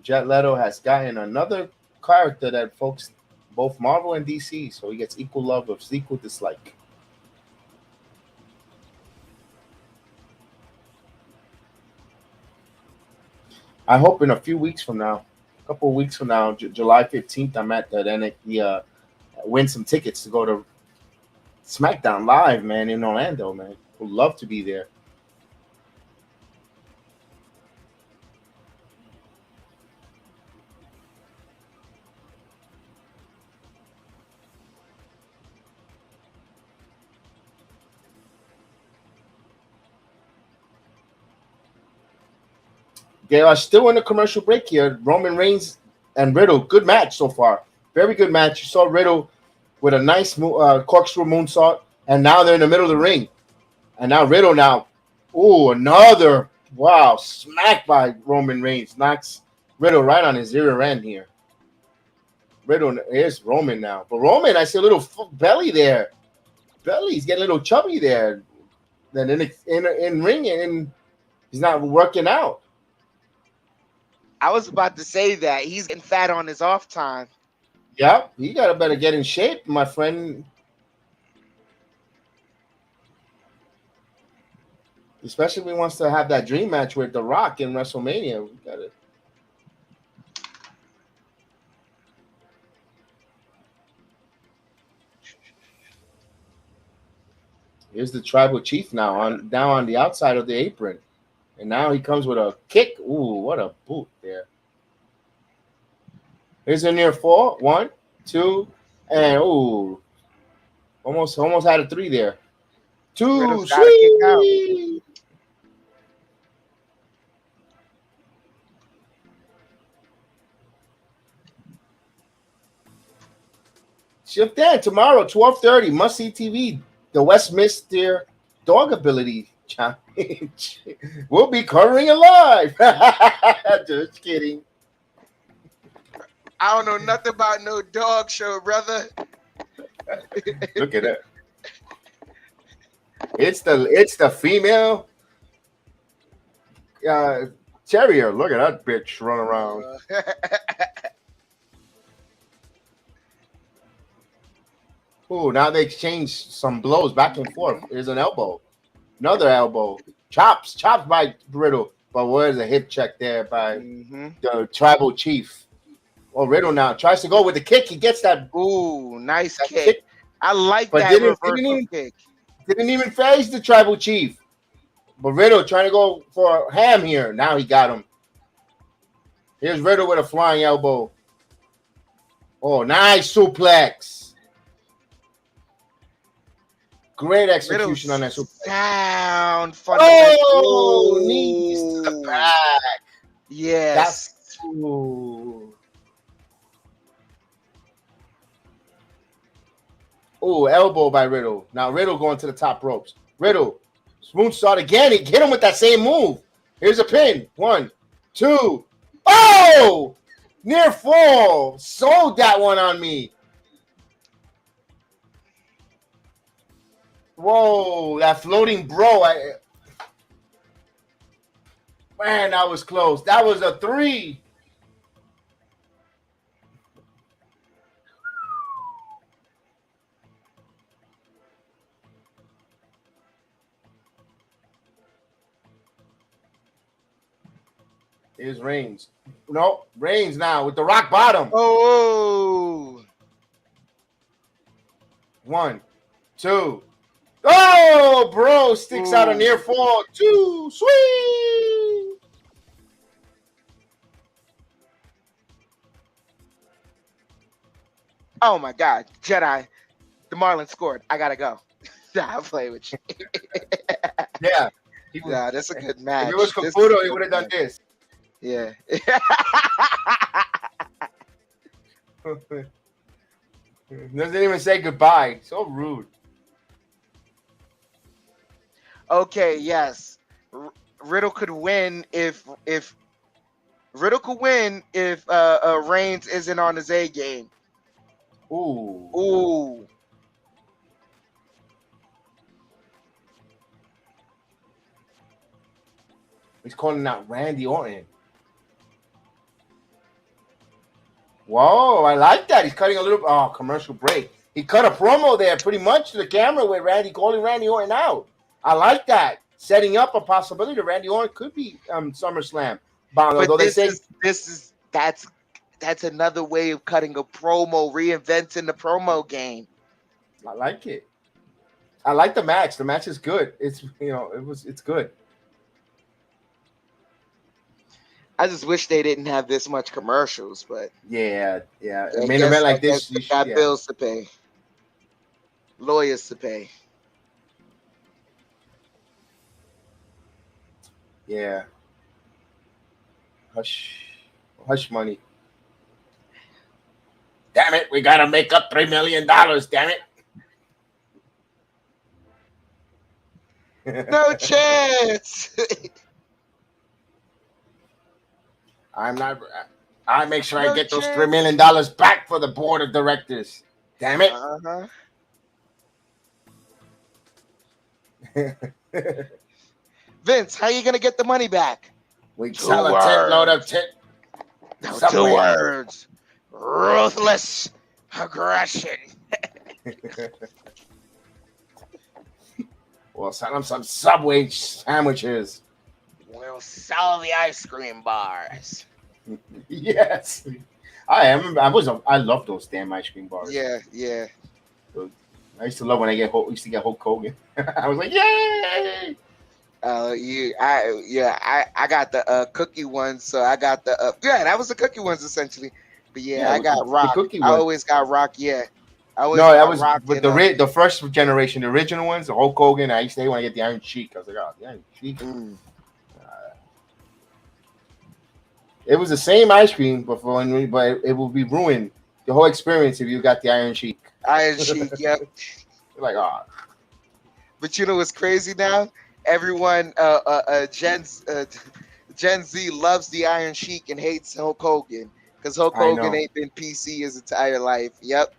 Jet Leto has gotten another character that folks, both Marvel and DC, so he gets equal love of equal dislike. I hope in a few weeks from now, a couple of weeks from now, July 15th, I'm at that NXT, win some tickets to go to SmackDown Live, man, in Orlando, man. Would love to be there. They are still in the commercial break here. Roman Reigns and Riddle, good match so far. Very good match. You saw Riddle with a nice corkscrew moonsault, and now they're in the middle of the ring. And now Riddle another, smack by Roman Reigns. Knocks Riddle right on his rear end here. Riddle, here's Roman now. But Roman, I see a little belly there. Belly's getting a little chubby there. Then in ring, and he's not working out. I was about to say that he's getting fat on his off time. Yep, you gotta better get in shape, my friend. Especially if he wants to have that dream match with The Rock in WrestleMania. We gotta. Here's the tribal chief now down on the outside of the apron. And now he comes with a kick. Ooh, what a boot there. Here's a near fall. 1, 2, and almost had a 3 there. 2, sweet. Shift in tomorrow, 12:30. Must see TV. The Westminster Dog Ability Challenge. We'll be covering it live. Just kidding. I don't know nothing about no dog show, brother. Look at that. It's the female terrier. Look at that bitch run around. Ooh, now they exchange some blows back and forth. Here's an elbow. Another elbow. Chops by Riddle. But where's a hip check there by the tribal chief? Oh, Riddle now tries to go with the kick. He gets that. Ooh, nice kick. I like that reversal kick. Didn't even phase the tribal chief. But Riddle trying to go for a ham here. Now he got him. Here's Riddle with a flying elbow. Oh, nice suplex. Great execution on that suplex. Sound fun. Oh, knees to the back. Yes. Oh, elbow by Riddle. Now Riddle going to the top ropes. Riddle, moonsault again. He hit him with that same move. Here's a pin. 1, 2. Oh! Near fall. Sold that one on me. Whoa, that floating bro. Man, that was close. That was a 3. Here's Reigns. No, Reigns now with the rock bottom. Oh. 1, 2. Oh, bro, sticks out a near fall. 2, sweet. Oh my God, Jedi. The Marlins scored. I gotta go. I'll play with you. Yeah. Yeah, that's a good match. If it was Caputo, he would have done this. Yeah. Doesn't even say goodbye. So rude. Okay, yes. Riddle could win if Riddle could win if Reigns isn't on his A game. Ooh. Ooh. He's calling out Randy Orton. Whoa, I like that. He's cutting a little. Oh, commercial break. He cut a promo there pretty much to the camera with Randy calling Randy Orton out. I like that. Setting up a possibility that Randy Orton could be SummerSlam bound. But Although that's another way of cutting a promo, reinventing the promo game. I like it. I like the match. The match is good. It's it's good. I just wish they didn't have this much commercials, but Yeah. A main event like this, they got bills to pay, lawyers to pay. Yeah. Hush money. Damn it, we gotta make up $3 million, damn it. No chance. I make sure No I get those chance. $3 million back for the board of directors. Damn it. Vince, how you gonna get the money back? We sell a tent load of tit. No, 2 words. Ruthless aggression. Well, sell them some Subway sandwiches. We'll sell the ice cream bars. Yes. I love those damn ice cream bars. Yeah. I used to love when I used to get Hulk Hogan. I was like, yay! I got the cookie ones, so I got the that was the cookie ones essentially. But I got Rock. I always got Rock. Yeah, that was Rock with the first generation, the original ones, the Hulk Hogan. I used to want to get the Iron Sheik. I was like, oh, the Iron Sheik. It was the same ice cream before, but it will be ruined. The whole experience if you got the Iron Sheik. Iron Sheik, yep. Like, oh. But you know what's crazy now? Everyone, Gen Z loves the Iron Sheik and hates Hulk Hogan because Hulk Hogan ain't been PC his entire life. Yep.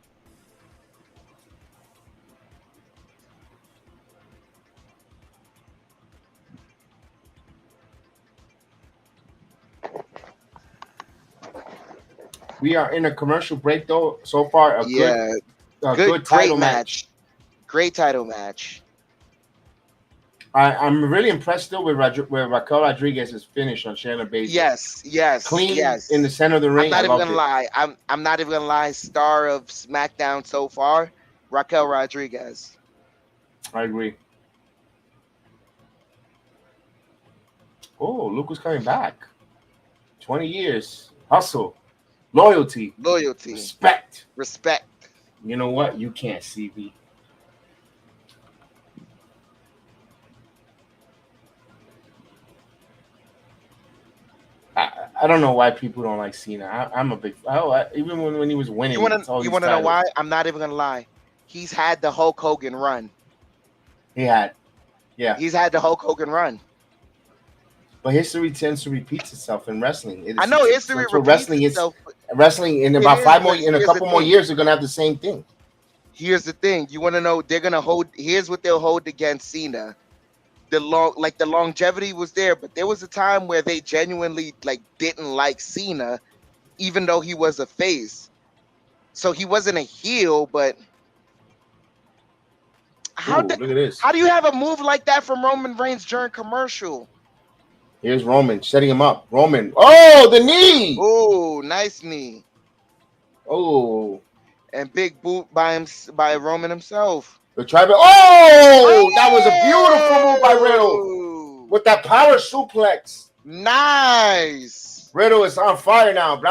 We are in a commercial break though. So far, a good title match. Great title match. I'm really impressed still with Raquel Rodriguez's finish on Shayna Baszler. Yes. Clean in the center of the ring. I'm not even gonna lie. I'm not even gonna lie. Star of SmackDown so far, Raquel Rodriguez. I agree. Oh, Luke was coming back. 20 years. Hustle. Loyalty. Respect. You know what? You can't see me. I don't know why people don't like Cena. I'm a big. Even when he was winning. You want to know why? I'm not even gonna lie. He's had the Hulk Hogan run. He had, yeah. He's had the Hulk Hogan run. But history tends to repeat itself in wrestling. I know history repeats itself. Wrestling in about a couple more years, they're gonna have the same thing. Here's the thing. You want to know? They're gonna hold. Here's what they'll hold against Cena. the longevity was there, but there was a time where they genuinely like didn't like Cena, even though he was a face. So he wasn't a heel, but look at this. How do you have a move like that from Roman Reigns during commercial? Here's Roman setting him up. Roman. Oh, the knee. Oh, nice knee. Oh. And big boot by Roman himself. The tribal. Oh, that was a beautiful move by Riddle with that power suplex. Nice. Riddle is on fire now.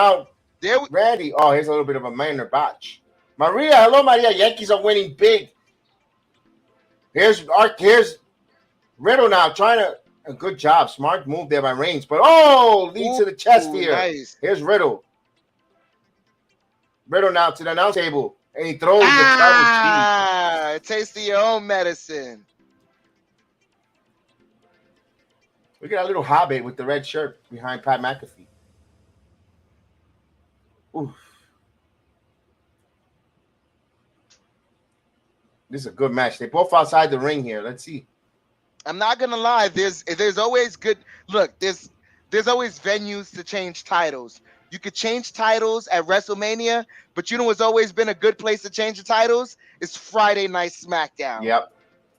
Randy. Oh, here's a little bit of a minor botch. Maria. Hello, Maria. Yankees are winning big. Here's Riddle now trying to. A good job. Smart move there by Reigns. But lead to the chest here. Nice. Here's Riddle. Riddle now to the announce table. And he throws the tribal chief. Taste of your own medicine. Look at that little hobbit with the red shirt behind Pat McAfee. Oof. This is a good match. They both outside the ring here. Let's see. I'm not gonna lie. There's always good. Look, there's always venues to change titles. You could change titles at WrestleMania, but you know what's always been a good place to change the titles? It's Friday Night SmackDown. Yep.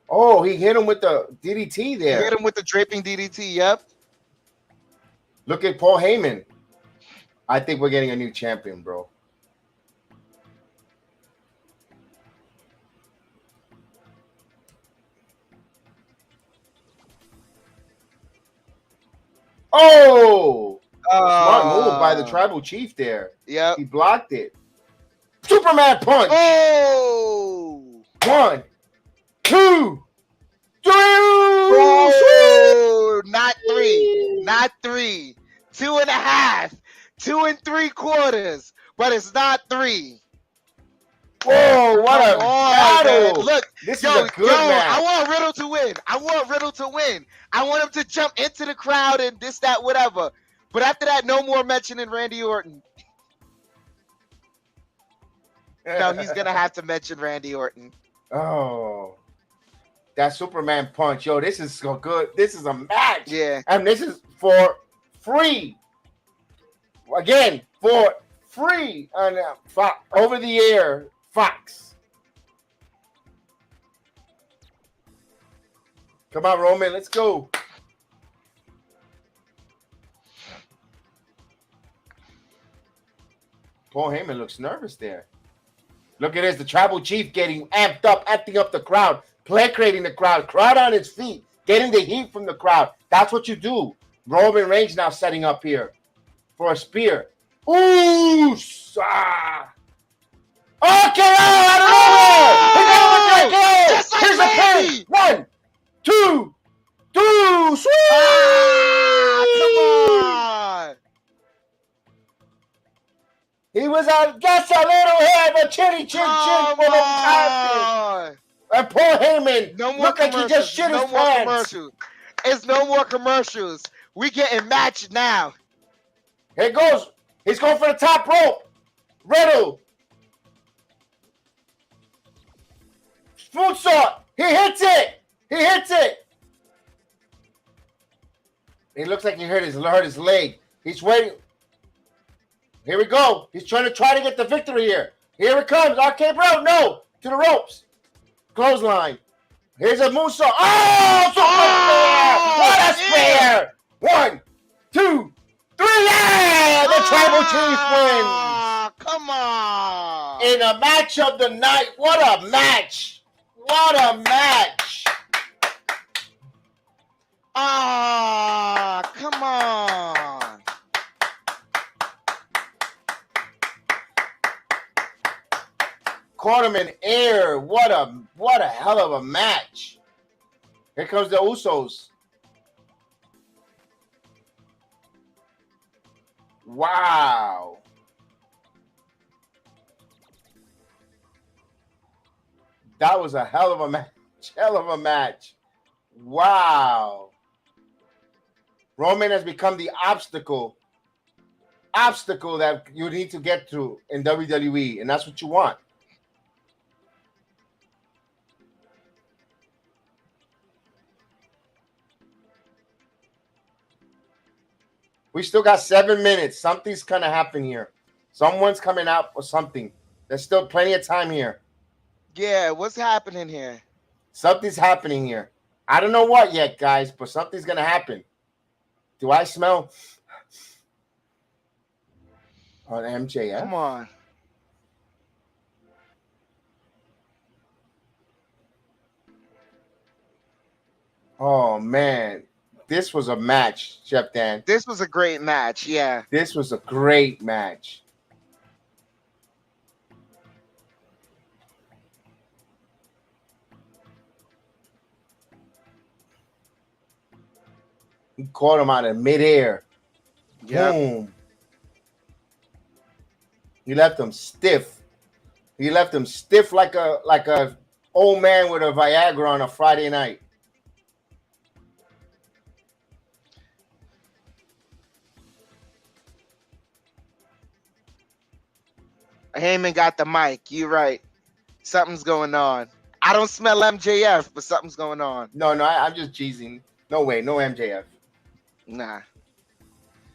Oh, he hit him with the DDT there. He hit him with the draping DDT. Yep. Look at Paul Heyman. I think we're getting a new champion, bro. Oh, smart move by the tribal chief there. Yeah, he blocked it. Superman punch. Oh, 1, 2, 3. Oh, not 3, not 3. 2.5, 2 3/4, but it's not 3. Whoa, what a battle. Man. Look, this is a good match. I want Riddle to win. I want him to jump into the crowd and this, that, whatever. But after that, no more mentioning Randy Orton. No, he's going to have to mention Randy Orton. Oh, that Superman punch. Yo, this is so good. This is a match. Yeah. And this is for free. Again, for free on over the air. Fox. Come on, Roman. Let's go. Paul Heyman looks nervous there. Look at this. The tribal chief getting amped up, acting up the crowd, placating the crowd, crowd on its feet, getting the heat from the crowd. That's what you do. Roman Reigns now setting up here for a spear. Ooh! Okay, out of nowhere! Just like Here's a pin! 1, 2, 2, sweet! Come on! He was just a little head, but chin for the captain. And Paul Heyman looked like he just shit his pants. It's no more commercials. We getting matched now. Here it goes. He's going for the top rope. Riddle. Moonsault. He hits it. It looks like he hurt his leg. He's waiting. Here we go. He's trying to get the victory here. Here it comes. RK Bro. No. To the ropes. Clothesline. Here's a moonsault. Oh, what a spear. 1, 2, 3. Yeah! The tribal chief wins. Come on. In a match of the night. What a match. What a match! Come on! Caught him in air. What a hell of a match! Here comes the Usos. Wow! That was a hell of a match. Wow. Roman has become the obstacle that you need to get through in WWE, and that's what you want. We still got 7 minutes. Something's gonna happen here. Someone's coming out or something. There's still plenty of time here. Yeah, what's happening here? Something's happening here. I don't know what yet, guys, but something's gonna happen. Do I smell on MJF? Come on. Oh man, this was a match, Chef Dan. This was a great match. Yeah. This was a great match. He caught him out of midair. Yep. Boom. He left him stiff. He left him stiff like a old man with a Viagra on a Friday night. Heyman got the mic. You're right. Something's going on. I don't smell MJF, but something's going on. No, I'm just cheesing. No way, no MJF. Nah.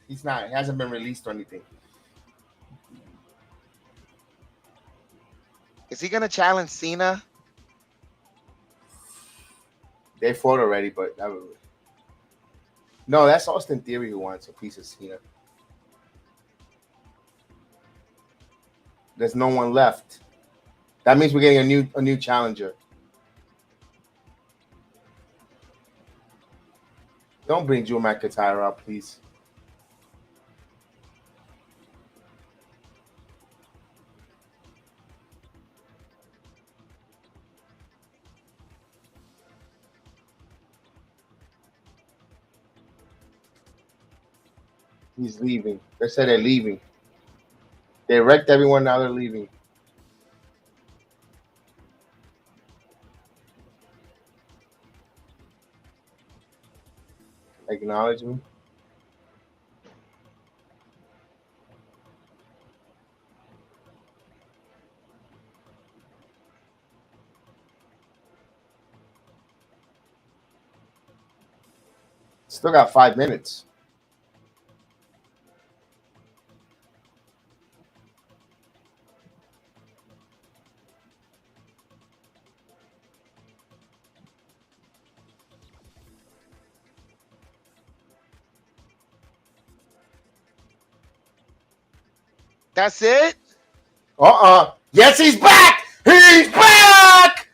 He's not. He hasn't been released or anything. Is he gonna challenge Cena? They fought already, but no, that's Austin Theory who wants a piece of Cena. There's no one left. That means we're getting a new challenger. Don't bring Drew McIntyre out, please. He's leaving. They said they're leaving. They wrecked everyone, now they're leaving. Acknowledge me. Still got 5 minutes. That's it? Yes, he's back! He's back!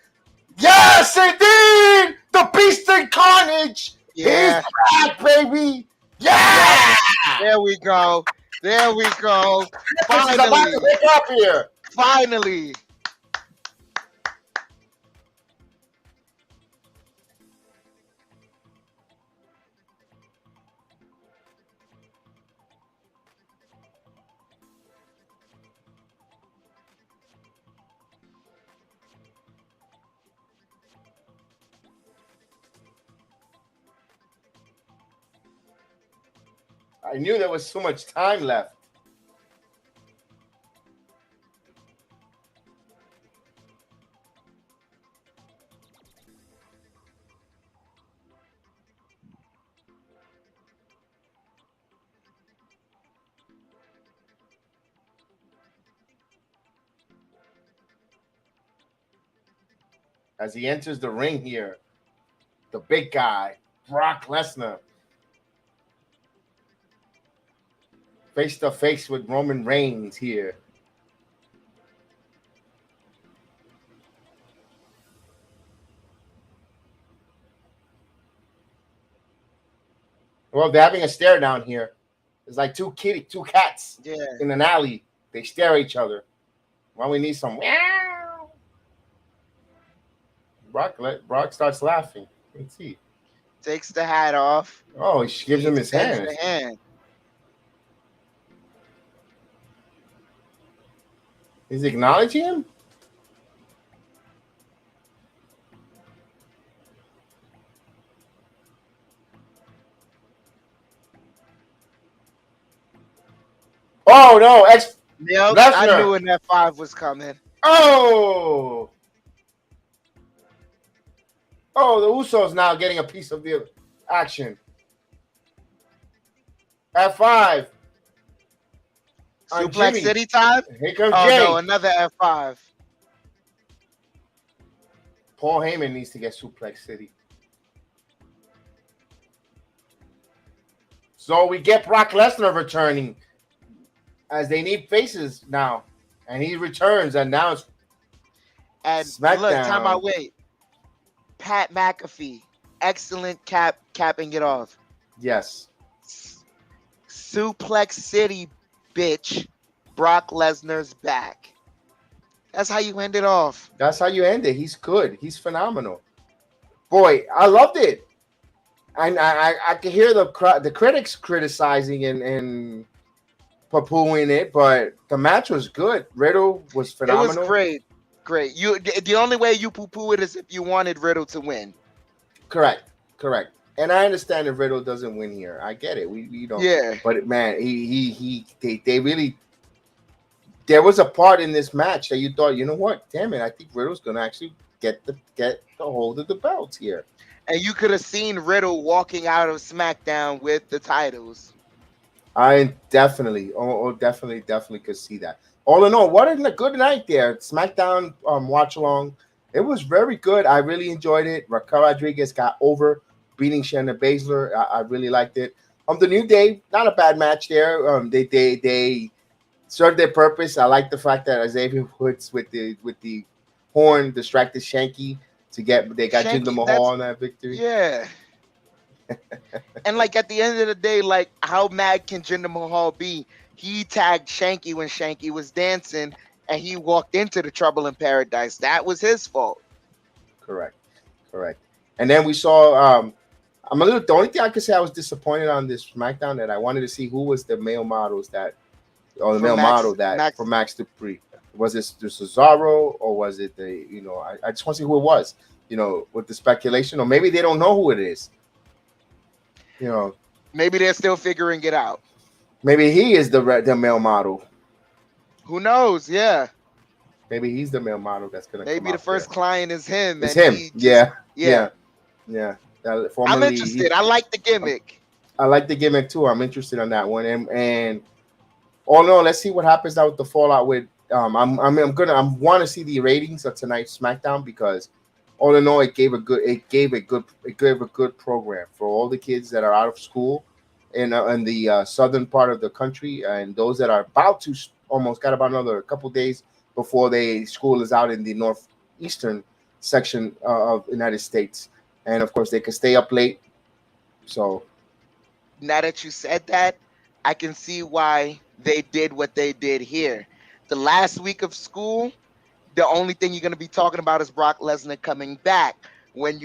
Yes, indeed! The Beast and Carnage! Yeah. He's back, baby! Yeah! There we go. There we go. Finally! About to pick up here. Finally. I knew there was so much time left. As he enters the ring here, the big guy, Brock Lesnar, face to face with Roman Reigns here. Well, they're having a stare down here. It's like two cats in an alley. They stare at each other. Well, we need some meow. Brock starts laughing. Let's see. Takes the hat off. Oh, he gives him his hand. The hand. He's acknowledging him? Oh, no. Yep, Lesnar. I knew when that 5 was coming. Oh! Oh, the Usos now getting a piece of the action. F5 on Suplex Jimmy. City time? Here comes Oh Jay. no, another F5. Paul Heyman needs to get Suplex City. So we get Brock Lesnar returning, as they need faces now, and he returns, and now it's And SmackDown. look, time I wait. Pat McAfee, excellent capping it off. Yes. Suplex City, bitch. Brock Lesnar's back. That's how you end it off. That's how you end it. He's good. He's phenomenal. Boy, I loved it. And I could hear the critics criticizing and poo-pooing it, but the match was good. Riddle was phenomenal. It was great. Great. The only way you poo-poo it is if you wanted Riddle to win. Correct. And I understand if Riddle doesn't win here. I get it. We don't. Yeah. But man, they really. There was a part in this match that you thought, you know what? Damn it! I think Riddle's gonna actually get the hold of the belt here. And you could have seen Riddle walking out of SmackDown with the titles. I definitely, definitely could see that. All in all, what a good night there. SmackDown watch along. It was very good. I really enjoyed it. Raquel Rodriguez got over, beating Shayna Baszler. I really liked it. The New Day, not a bad match there. They served their purpose. I like the fact that Xavier Woods with the horn distracted Shanky they got Shanky, Jinder Mahal on that victory. Yeah. And like at the end of the day, like how mad can Jinder Mahal be? He tagged Shanky when Shanky was dancing, and he walked into the Trouble in Paradise. That was his fault. Correct. And then we saw. The only thing I could say I was disappointed on this SmackDown that I wanted to see who was the male models for Max Dupree. Was it the Cesaro or was it I just want to see who it was, with the speculation, or maybe they don't know who it is. Maybe they're still figuring it out. Maybe he is the male model. Who knows? Yeah. Maybe he's the male model that's gonna. Maybe the first client is him. It's him. Yeah. I'm interested. I like the gimmick. I like the gimmick too. I'm interested on that one. And all in all, let's see what happens now with the fallout with. I want to see the ratings of tonight's SmackDown, because all in all, it gave a good program for all the kids that are out of school in the southern part of the country, and those that are about to almost got about another couple days before school is out in the northeastern section of the United States, and of course they can stay up late. So now that you said that, I can see why they did what they did here. The last week of school, the only thing you're going to be talking about is Brock Lesnar coming back. When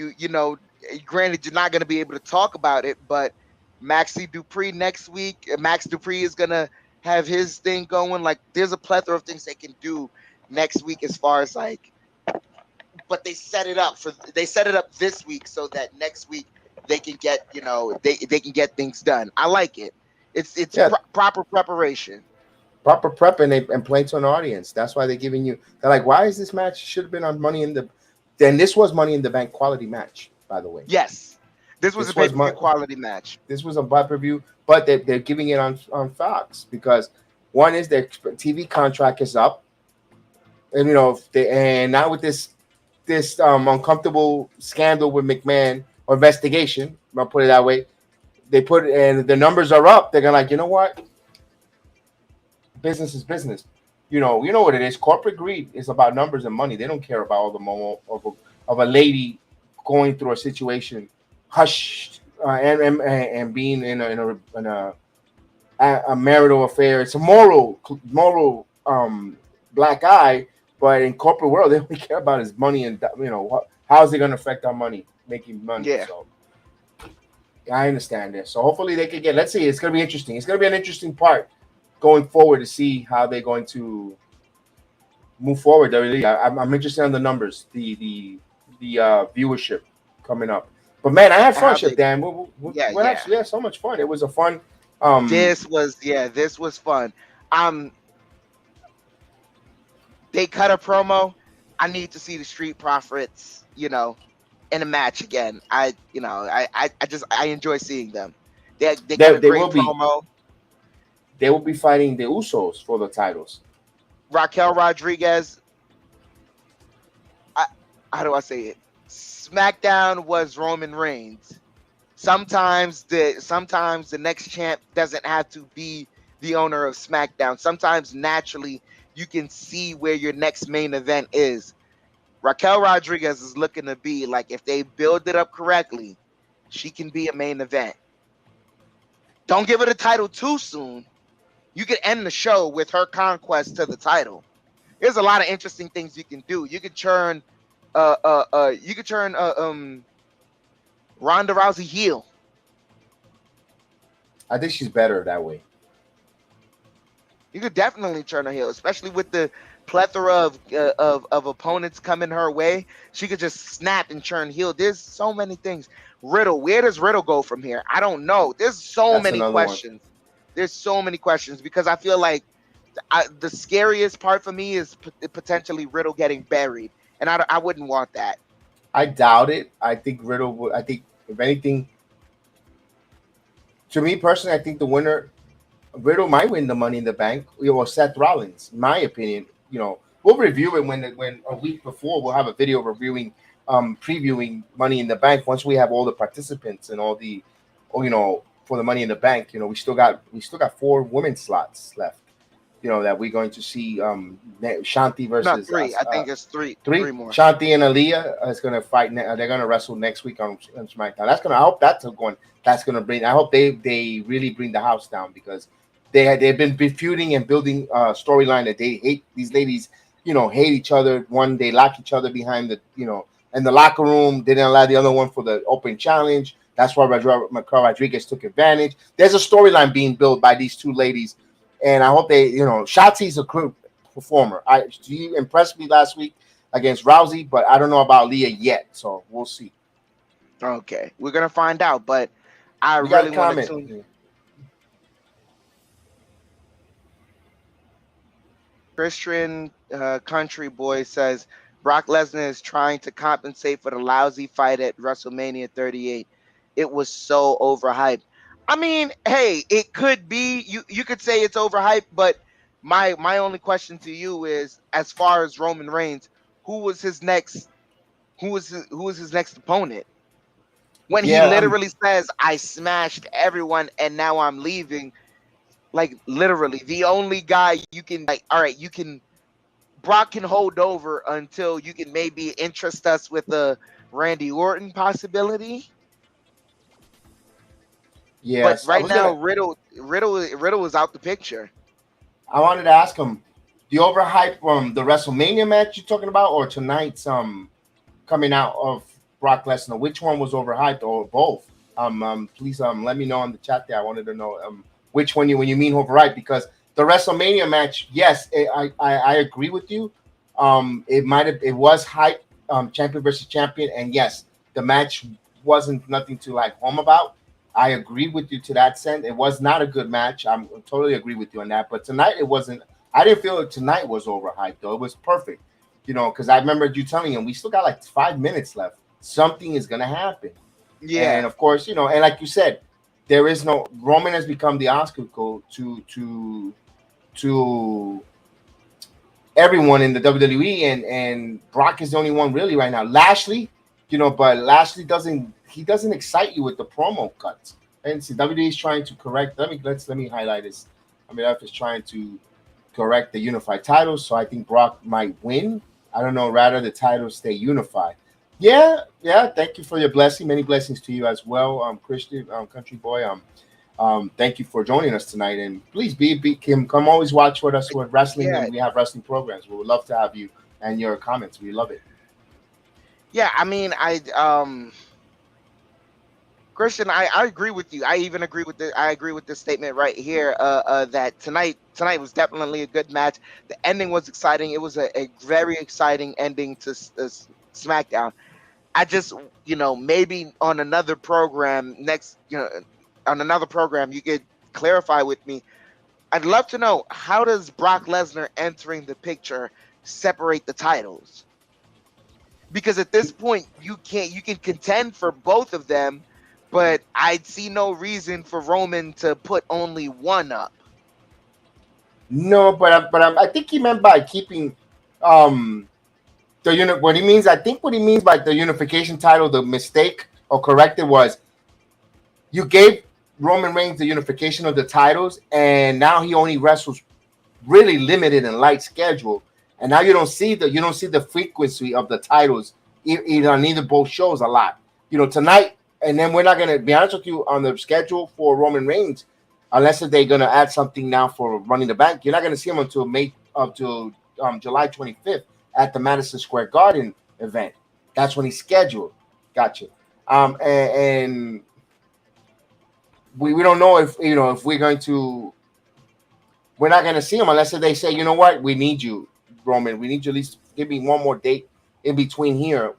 granted, you're not going to be able to talk about it, but Max Dupree next week, Max Dupree is going to have his thing going. Like, there's a plethora of things they can do next week as far as but they set it up this week so that next week they can get, they can get things done. I like it. It's proper preparation. Proper prep and playing to an audience. That's why they're giving you. They're like, why is this match should have been on Money in the? Then this was Money in the Bank quality match, by the way. Yes, this was a pay-per-view quality match. This was a pay-per-view, but they're giving it on Fox because one is their TV contract is up, and and now with this uncomfortable scandal with McMahon or investigation, I'll put it that way. They put and the numbers are up. They're gonna like, you know what? Business is business. You know what it is. Corporate greed is about numbers and money. They don't care about all the moment of a lady going through a situation, hushed and being in a marital affair. It's a moral black eye, but in corporate world, they only care about his money and how is it going to affect our money, making money. Yeah. So I understand this. So hopefully they can get. Let's see. It's going to be interesting. It's going to be an interesting part going forward to see how they're going to move forward. I'm interested in the numbers, the viewership coming up. But man, I had fun, Dan. We actually had so much fun. It was a fun. This was fun. They cut a promo. I need to see the Street Profits, in a match again. I enjoy seeing them. They give a great promo. they will be fighting the Usos for the titles. Raquel Rodriguez. How do I say it? SmackDown was Roman Reigns. Sometimes the next champ doesn't have to be the owner of SmackDown. Sometimes naturally you can see where your next main event is. Raquel Rodriguez is looking to be like, if they build it up correctly, she can be a main event. Don't give her the title too soon. You could end the show with her conquest to the title. There's a lot of interesting things you can do. You could turn Ronda Rousey heel. I think she's better that way. You could definitely turn her heel, especially with the plethora of opponents coming her way. She could just snap and turn heel. There's so many things. Riddle, where does Riddle go from here? I don't know. That's many questions. There's so many questions because I feel like the scariest part for me is potentially Riddle getting buried, and I wouldn't want that. I doubt it. I think Riddle would. I think if anything, to me personally, I think the winner, Riddle might win the Money in the Bank, or Seth Rollins. In my opinion, we'll review it when a week before we'll have a video reviewing, previewing Money in the Bank once we have all the participants and all the, for the Money in the Bank. We still got 4 women's slots left. That we're going to see Shanti versus not 3. I think it's 3. 3 more. Shanti and Aaliyah is going to fight. They're going to wrestle next week on SmackDown. I hope that's going. That's going to bring. I hope they really bring the house down because they've been feuding and building a storyline that they hate. These ladies, hate each other. One, they lock each other behind the in the locker room. They didn't allow the other one for the open challenge. That's why Raquel Rodriguez took advantage. There's a storyline being built by these 2 ladies. And I hope they, Shotzi's a good performer. She impressed me last week against Rousey, but I don't know about Leah yet. So we'll see. Okay. We're going to find out, but I really want to. Christian Country Boy says, Brock Lesnar is trying to compensate for the lousy fight at WrestleMania 38. It was so overhyped. I mean, hey, it could be. You could say it's overhyped, but my only question to you is, as far as Roman Reigns, who was his next opponent? When he literally says, "I smashed everyone and now I'm leaving," like literally the only guy you can all right, Brock can hold over until you can maybe interest us with a Randy Orton possibility. Yes, but right now Riddle is out the picture. I wanted to ask him, the overhype from the WrestleMania match you're talking about, or tonight's coming out of Brock Lesnar? Which one was overhyped, or both? Please let me know in the chat there. I wanted to know which one when you mean overhyped, because the WrestleMania match, yes, I agree with you. It was hype, champion versus champion, and yes, the match wasn't nothing to home about. I agree with you to that sense. It was not a good match. I totally agree with you on that. But tonight it wasn't. I didn't feel like tonight was overhyped though. It was perfect, because I remember you telling him we still got 5 minutes left. Something is gonna happen. Yeah, and of course, and like you said, there is no Roman has become the obstacle to everyone in the WWE, and Brock is the only one really right now. Lashley, but Lashley doesn't excite you with the promo cuts. And see, WWE is trying to correct. Let me highlight this. MJF is trying to correct the unified titles, so I think Brock might win. I don't know, rather the titles stay unified. Yeah. Thank you for your blessing. Many blessings to you as well, Christian Country Boy. Thank you for joining us tonight, and please come always watch with us with wrestling, and we have wrestling programs. We would love to have you and your comments. We love it. Yeah, I mean, Christian, I agree with you. I agree with this statement right here. That tonight was definitely a good match. The ending was exciting. It was a very exciting ending to SmackDown. I just, maybe on another program you could clarify with me. I'd love to know, how does Brock Lesnar entering the picture separate the titles? Because at this point you can contend for both of them, but I'd see no reason for Roman to put only one up. No, I think he meant by keeping the unit. What he means, I think, what he means by the unification title, the mistake or corrected was you gave Roman Reigns the unification of the titles, and now he only wrestles really limited and light schedule, and now you don't see the frequency of the titles on either both shows a lot. Tonight, and then we're not gonna be honest with you on the schedule for Roman Reigns, unless they're gonna add something now for Running the Bank. You're not gonna see him until July 25th at the Madison Square Garden event. That's when he's scheduled. Gotcha. And we don't know if we're going to. We're not going to see him unless they say, you know what, we need you, Roman. We need you at least give me one more date in between here.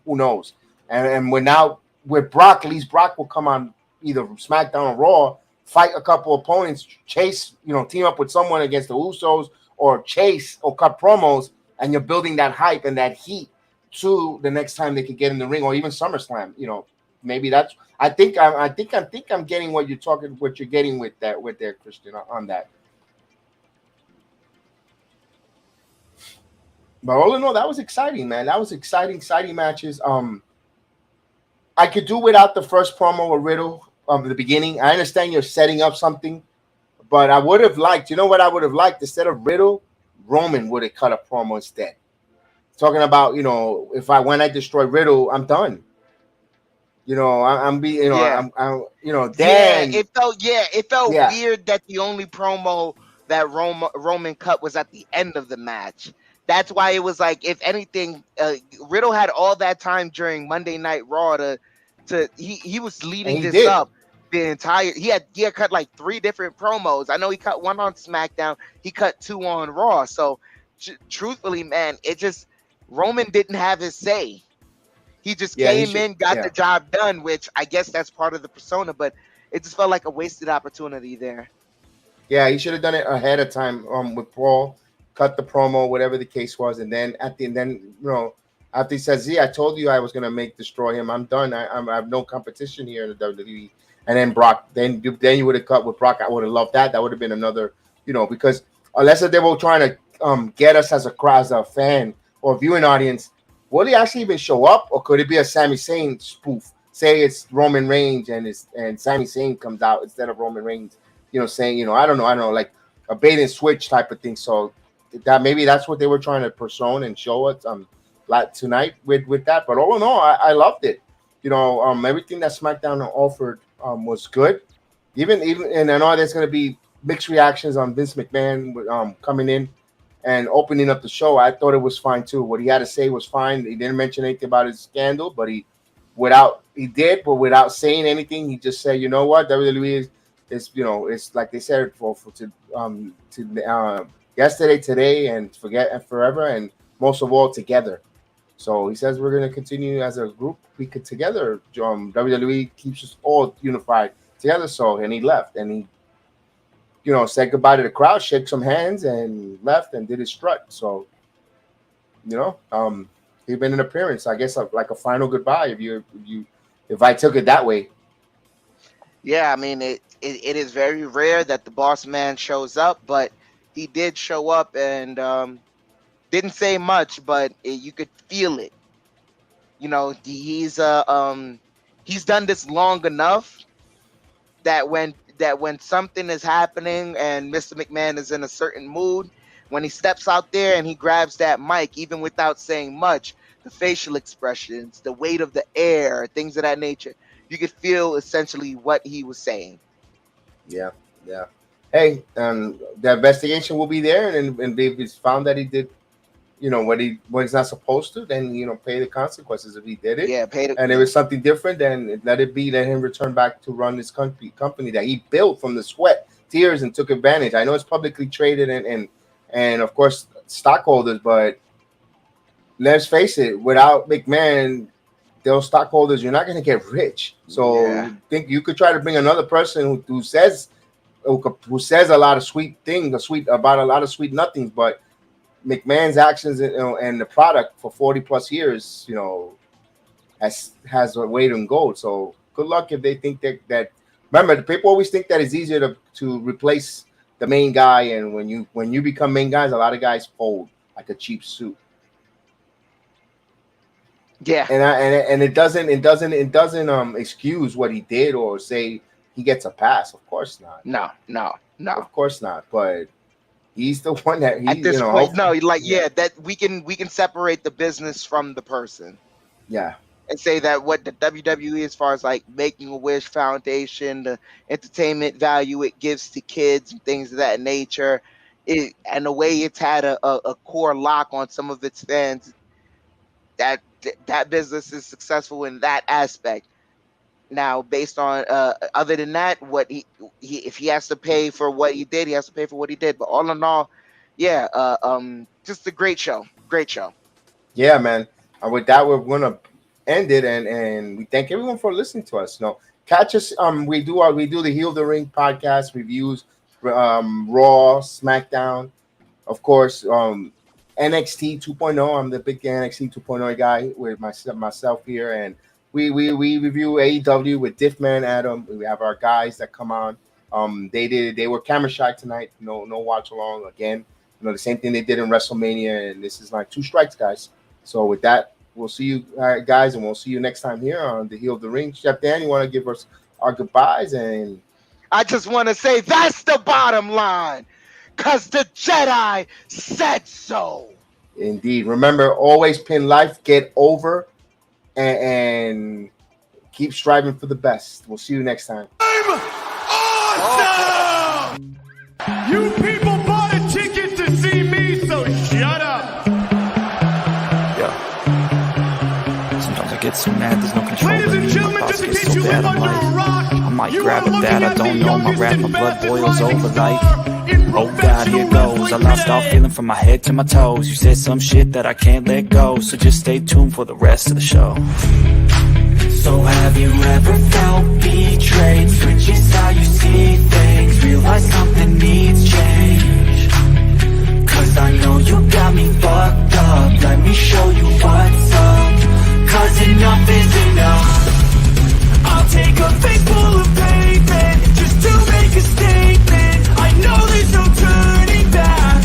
Who knows? And we're now with Brock. At least Brock will come on either SmackDown or Raw, fight a couple opponents, chase, team up with someone against the Usos, or chase or cut promos, and you're building that hype and that heat to the next time they could get in the ring, or even SummerSlam. Maybe that's. I think I'm getting what you're getting with there, Christian, on that. But all in all, that was exciting, man. That was exciting matches. I could do without the first promo of Riddle of the beginning. I understand you're setting up something, but I would have liked, what I would have liked? Instead of Riddle, Roman would have cut a promo instead. Talking about, when I destroy Riddle, I'm done. I'm being, I'm Dan. It felt weird that the only promo that Roman cut was at the end of the match. That's why it was like, if anything, Riddle had all that time during Monday Night Raw he was leading this up the entire. He had cut like 3 different promos. I know he cut 1 on SmackDown. He cut 2 on Raw. So truthfully, man, Roman didn't have his say. He just came in, got the job done, which I guess that's part of the persona, but it just felt like a wasted opportunity there. Yeah, he should have done it ahead of time with Paul. Cut the promo, whatever the case was, and then after he says, "I told you I was gonna destroy him. I'm done. I have no competition here in the WWE." And then Brock, then you would have cut with Brock. I would have loved that. That would have been another, because unless they were trying to get us as a fan or viewing audience, will he actually even show up, or could it be a Sami Zayn spoof? Say it's Roman Reigns and Sami Zayn comes out instead of Roman Reigns, saying, I don't know, like a bait and switch type of thing. So that maybe that's what they were trying to persona and show us like tonight with that. But all in all, I loved it. Everything that SmackDown offered was good. Even and I know there's going to be mixed reactions on Vince McMahon coming in and opening up the show. I thought it was fine too. What he had to say was fine. He didn't mention anything about his scandal, but without saying anything, he just said, you know what, WWE is it's like they said yesterday, today, and forever, and most of all, together. So he says we're going to continue as a group. We could together. WWE keeps us all unified together. So, and he left, and he, said goodbye to the crowd, shook some hands, and left and did his strut. So, he made an appearance. I guess like a final goodbye if I took it that way. Yeah, I mean it is very rare that the boss man shows up, but he did show up and didn't say much, but you could feel it. He's done this long enough that when something is happening and Mr. McMahon is in a certain mood, when he steps out there and he grabs that mic, even without saying much, the facial expressions, the weight of the air, things of that nature, you could feel essentially what he was saying. Yeah. Hey, the investigation will be there, and if it's found that he did, what he's not supposed to, then pay the consequences if he did it. Yeah, and if it's something different, then let him return back to run this company that he built from the sweat, tears, and took advantage. I know it's publicly traded and of course stockholders, but let's face it, without McMahon, those stockholders, you're not going to get rich. So think you could try to bring another person who says a lot of sweet things, about a lot of sweet nothings, but McMahon's actions and the product for 40 plus years, has a weight in gold. So good luck if they think that remember, the people always think that it's easier to replace the main guy, and when you become main guys, a lot of guys fold like a cheap suit. Yeah, and it doesn't excuse what he did or say he gets a pass. Of course not. No. Of course not. But he's the one that at this point, that we can separate the business from the person. Yeah. And say that what the WWE, as far as like Make-A-Wish Foundation, the entertainment value it gives to kids and things of that nature, and the way it's had a core lock on some of its fans, that business is successful in that aspect. Now, based on other than that, what he if he has to pay for what he did, he has to pay for what he did. But all in all, yeah, just a great show. Great show. Yeah, man. And with that, we're gonna end it, and we thank everyone for listening to us. Catch us. We do the Heel of the Ring podcast reviews, Raw, SmackDown, of course, NXT 2.0. I'm the big NXT 2.0 guy with myself here, and we review AEW with Diffman, Adam. We have our guys that come on. They were camera shy tonight. No watch along again. The same thing they did in WrestleMania, and this is like 2 strikes, guys. So with that, we'll see you guys, and we'll see you next time here on the Heel of the Ring. Chef Dan, you want to give us our goodbyes? And I just want to say that's the bottom line, because the Jedi said so. Indeed. Remember, always pin life, get over, and keep striving for the best. We'll see you next time. I'm awesome! You people bought a ticket to see me, so shut up. Sometimes I get so mad, there's no control. Ladies and gentlemen, just in case you live under a rock, I might you grab are a bat, looking I at don't the know, my youngest wrath, my and blood fastest boils rising over like, star in oh God, here goes. I lost all feeling from my head to my toes. You said some shit that I can't let go, so just stay tuned for the rest of the show. So have you ever felt betrayed? Switches how you see things, realize something needs change. Cause I know you got me fucked up, let me show you what's up. Cause enough is enough. I'll take a face full of pavement just to make a statement. I know there's no turning back.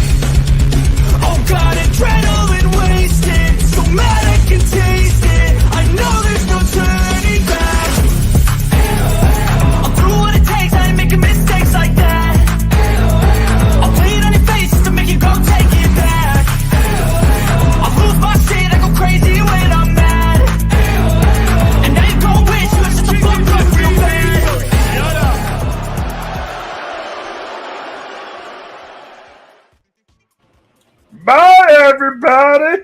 Oh God, adrenaline wasted, so mad I can taste it. I know there's no turning back. I'll do what it takes, I ain't making mistakes like that. I'll play it on your face just to make you go take it back. I'll lose my shit, I go crazy when I'm mad. And now you gon' wish you had such a fuck up real bad. Shut up. Bye, everybody.